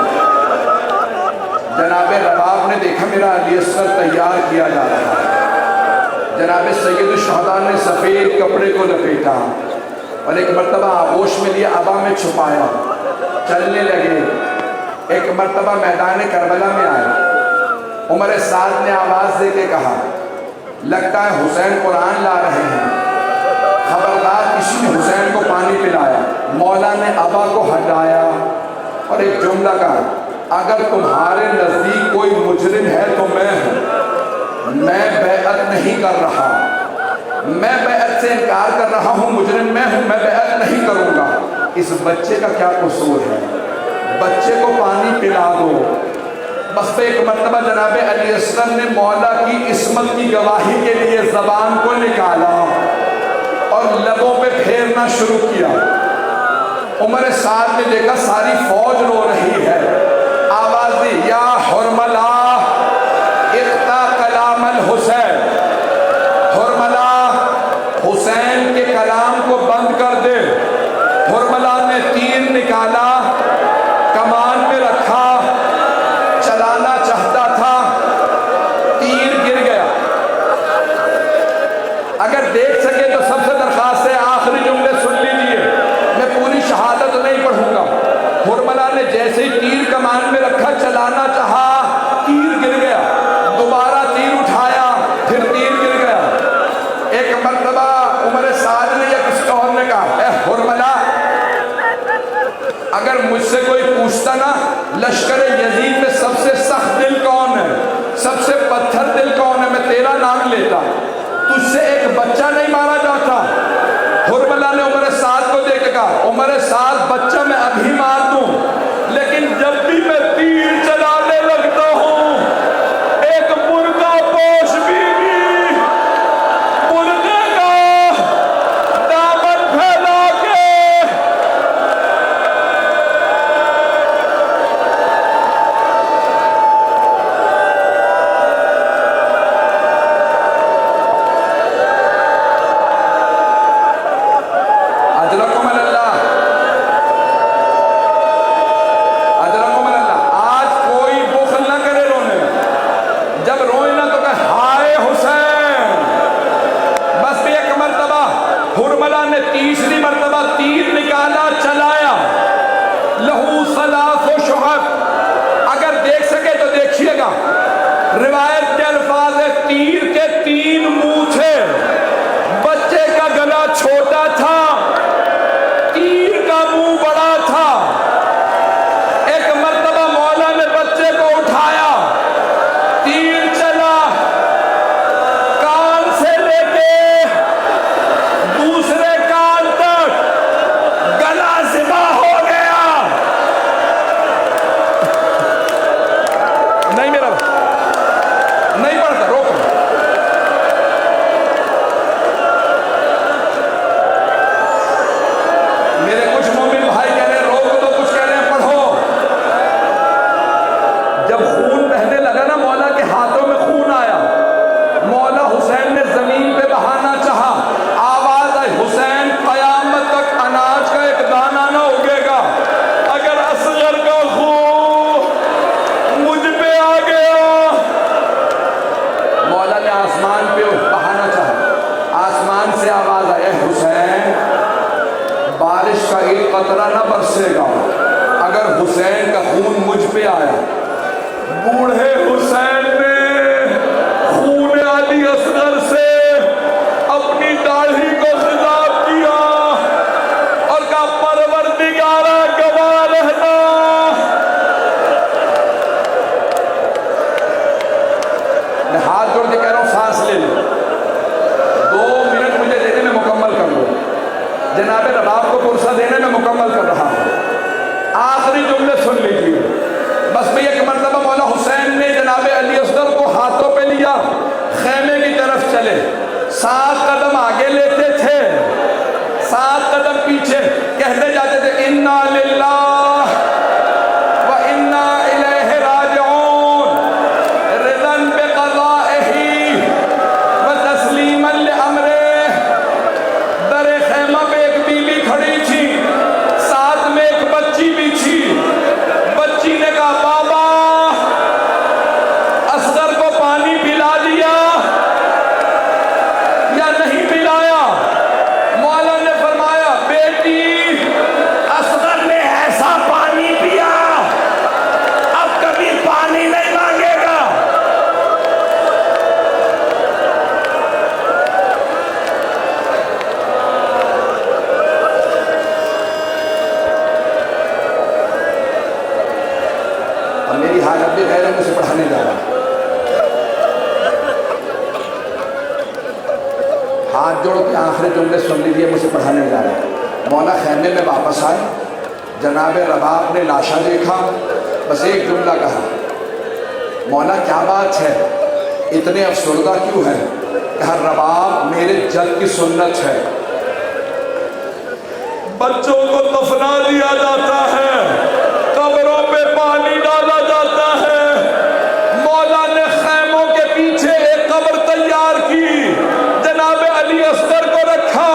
جناب رباب نے دیکھا میرا علی اصغر تیار کیا جا رہا ہے، جناب سید الشہداء نے سفید کپڑے کو لپیٹا اور ایک مرتبہ آغوش میں لیا، ابا میں چھپایا، چلنے لگے۔ ایک مرتبہ میدان کربلا میں آئے، عمر سعد نے آواز دے کے کہا لگتا ہے حسین قرآن لا رہے ہیں، خبردار کسی نے حسین کو پانی پلایا۔ مولا نے ابا کو ہٹایا اور ایک جملہ کہا اگر تمہارے نزدیک کوئی مجرم ہے تو میں ہوں، میں بیعت نہیں کر رہا، میں بیعت سے انکار کر رہا ہوں، مجرم میں ہوں، میں بیعت نہیں کروں گا۔ اس بچے کا کیا قصور ہے؟ بچے کو پانی پلا دو۔ بس ایک مرتبہ جناب علی اصغر نے مولا کی عصمت کی گواہی کے لیے زبان کو نکالا اور لبوں پہ پھیرنا شروع کیا۔ عمر سعد نے دیکھا ساری فوج رو رہی ہے، دیکھا چلانا چاہا، تیر گر گیا، دوبارہ تیر اٹھایا، پھر تیر گر گیا۔ ایک مرتبہ عمر سعد نے یا کسی اور نے کہا اے حرملہ، اگر مجھ سے کوئی پوچھتا نا لشکر یزید میں سب سے سخت دل کون ہے، سب سے پتھر دل کون ہے، میں تیرا نام لیتا، تجھ سے ایک بچہ نہیں مارا جاتا۔ حرملہ نے عمر سعد کو دیکھ کے کہا عمر سعد بچہ میں ابھی مار دوں، لیکن جب بھی میں تیر چلانے لگتا ہوں ایک مردہ پوش بیوی مردے کا دامن پھیلا کے اجرکم اللہ، اجرکم اللہ۔ آج کوئی بخل نہ کرے رونے میں، جب روئے نا تو کہے ہائے حسین۔ بس بھی ایک مرتبہ حرملہ نے تیسری مرتبہ تیر نکالا، چلایا، لہو صلاف و شہب۔ اگر دیکھ سکے تو دیکھیے گا، روایت کے الفاظ ہے تیر کے 3 منہ تھے، بچے کا گلا چھوٹا تھا، تیر کا منہ بڑا تھا۔ ایک مرتبہ مولا نے بچے کو اٹھایا، تیر چلا، کان سے لے کے دوسرے کان تک گلا ذبح ہو گیا۔ نہیں میرا نہیں پڑھتا، روکو۔ میرے کچھ مومن بھائی کہہ رہے ہیں روک دو، کچھ کہہ رہے ہیں پڑھو۔ جب خون بہنے لگا نا، مولا کے ہاتھوں میں خون آیا، مولا حسین نے زمین پہ بہانا چاہا، آواز آئی حسین قیامت تک اناج کا ایک دانہ نہ اگے گا اگر اصغر کا خون مجھ پہ آ گیا۔ مولا نے آسمان پہ بہانا چاہا، آسمان سے آواز آئی اے حسین بارش کا ایک قطرہ نہ برسے گا اگر حسین کا خون مجھ پہ آیا۔ بوڑھے حسین نے خون علی اصغر سے اپنی داڑھی کو خطاب کیا اور کہا پروردگارا گواہ رہنا، میں ہاتھ جوڑ کے کہہ رہا ہوں سانس لے لو، 2 منٹ مجھے دینے میں مکمل کر لو، جناب رباب کو پرسہ دینے میں مکمل کر رہا ہوں۔ آخری جملے سن لیجیے۔ بس بھی ایک مرتبہ مولا حسین نے جناب علی اصغر کو ہاتھوں پہ لیا، خیمے کی طرف چلے، 7 قدم آگے لیتے تھے، 7 قدم پیچھے، کہتے جاتے تھے انا للہ و انا الیہ راجعون، رضا بقضائہ و تسلیما لامرہ۔ در خیمہ پہ ایک بی بی کھڑی تھی، ساتھ میں ایک بچی بھی تھی۔ بچی نے کہا بابا اصغر کو پانی پلا دیا یا نہیں پلایا؟ مولا نے فرمایا بیٹی اصغر نے ایسا پانی پیا اب کبھی پانی نہیں مانگے گا۔ اب میری حالت بھی غیر ہے، مجھے پڑھانے جا رہا، ہاتھ جوڑ کے آخری جملے سن لیجیے، مجھے پڑھانے جا رہا ہے۔ مولا خیمے میں واپس آئے، جناب رباب نے لاشا دیکھا، بس ایک جملہ کہا مولا کیا بات ہے، اتنے افسردہ کیوں ہے؟ کہا رباب میرے جد کی سنت ہے، بچوں کو دفنا دیا جاتا ہے، قبروں پہ پانی ڈالا جاتا ہے۔ مولا نے خیموں کے پیچھے ایک قبر تیار کی، جناب علی اصغر کو رکھا،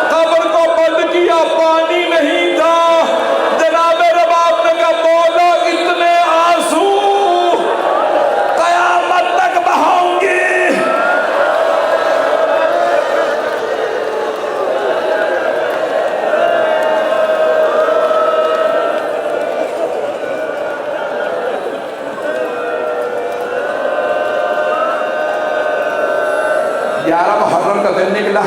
قبر کو بند کیا، پانی نہیں تھا۔ جناب رباب نے کہا مولا اتنے آنسو قیامت تک بہاؤں گی۔ 11 محرم کا دن نکلا،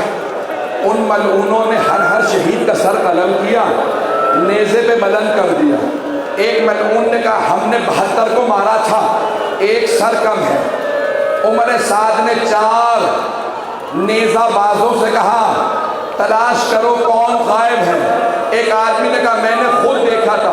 ان ملعونوں نے ہر شہید کا سر قلم کیا، نیزے پہ ملن کر دیا۔ ایک ملعون نے کہا ہم نے 72 کو مارا تھا، ایک سر کم ہے۔ عمر سعد نے 4 نیزہ بازوں سے کہا تلاش کرو کون غائب ہے۔ ایک آدمی نے کہا میں نے خود دیکھا تھا،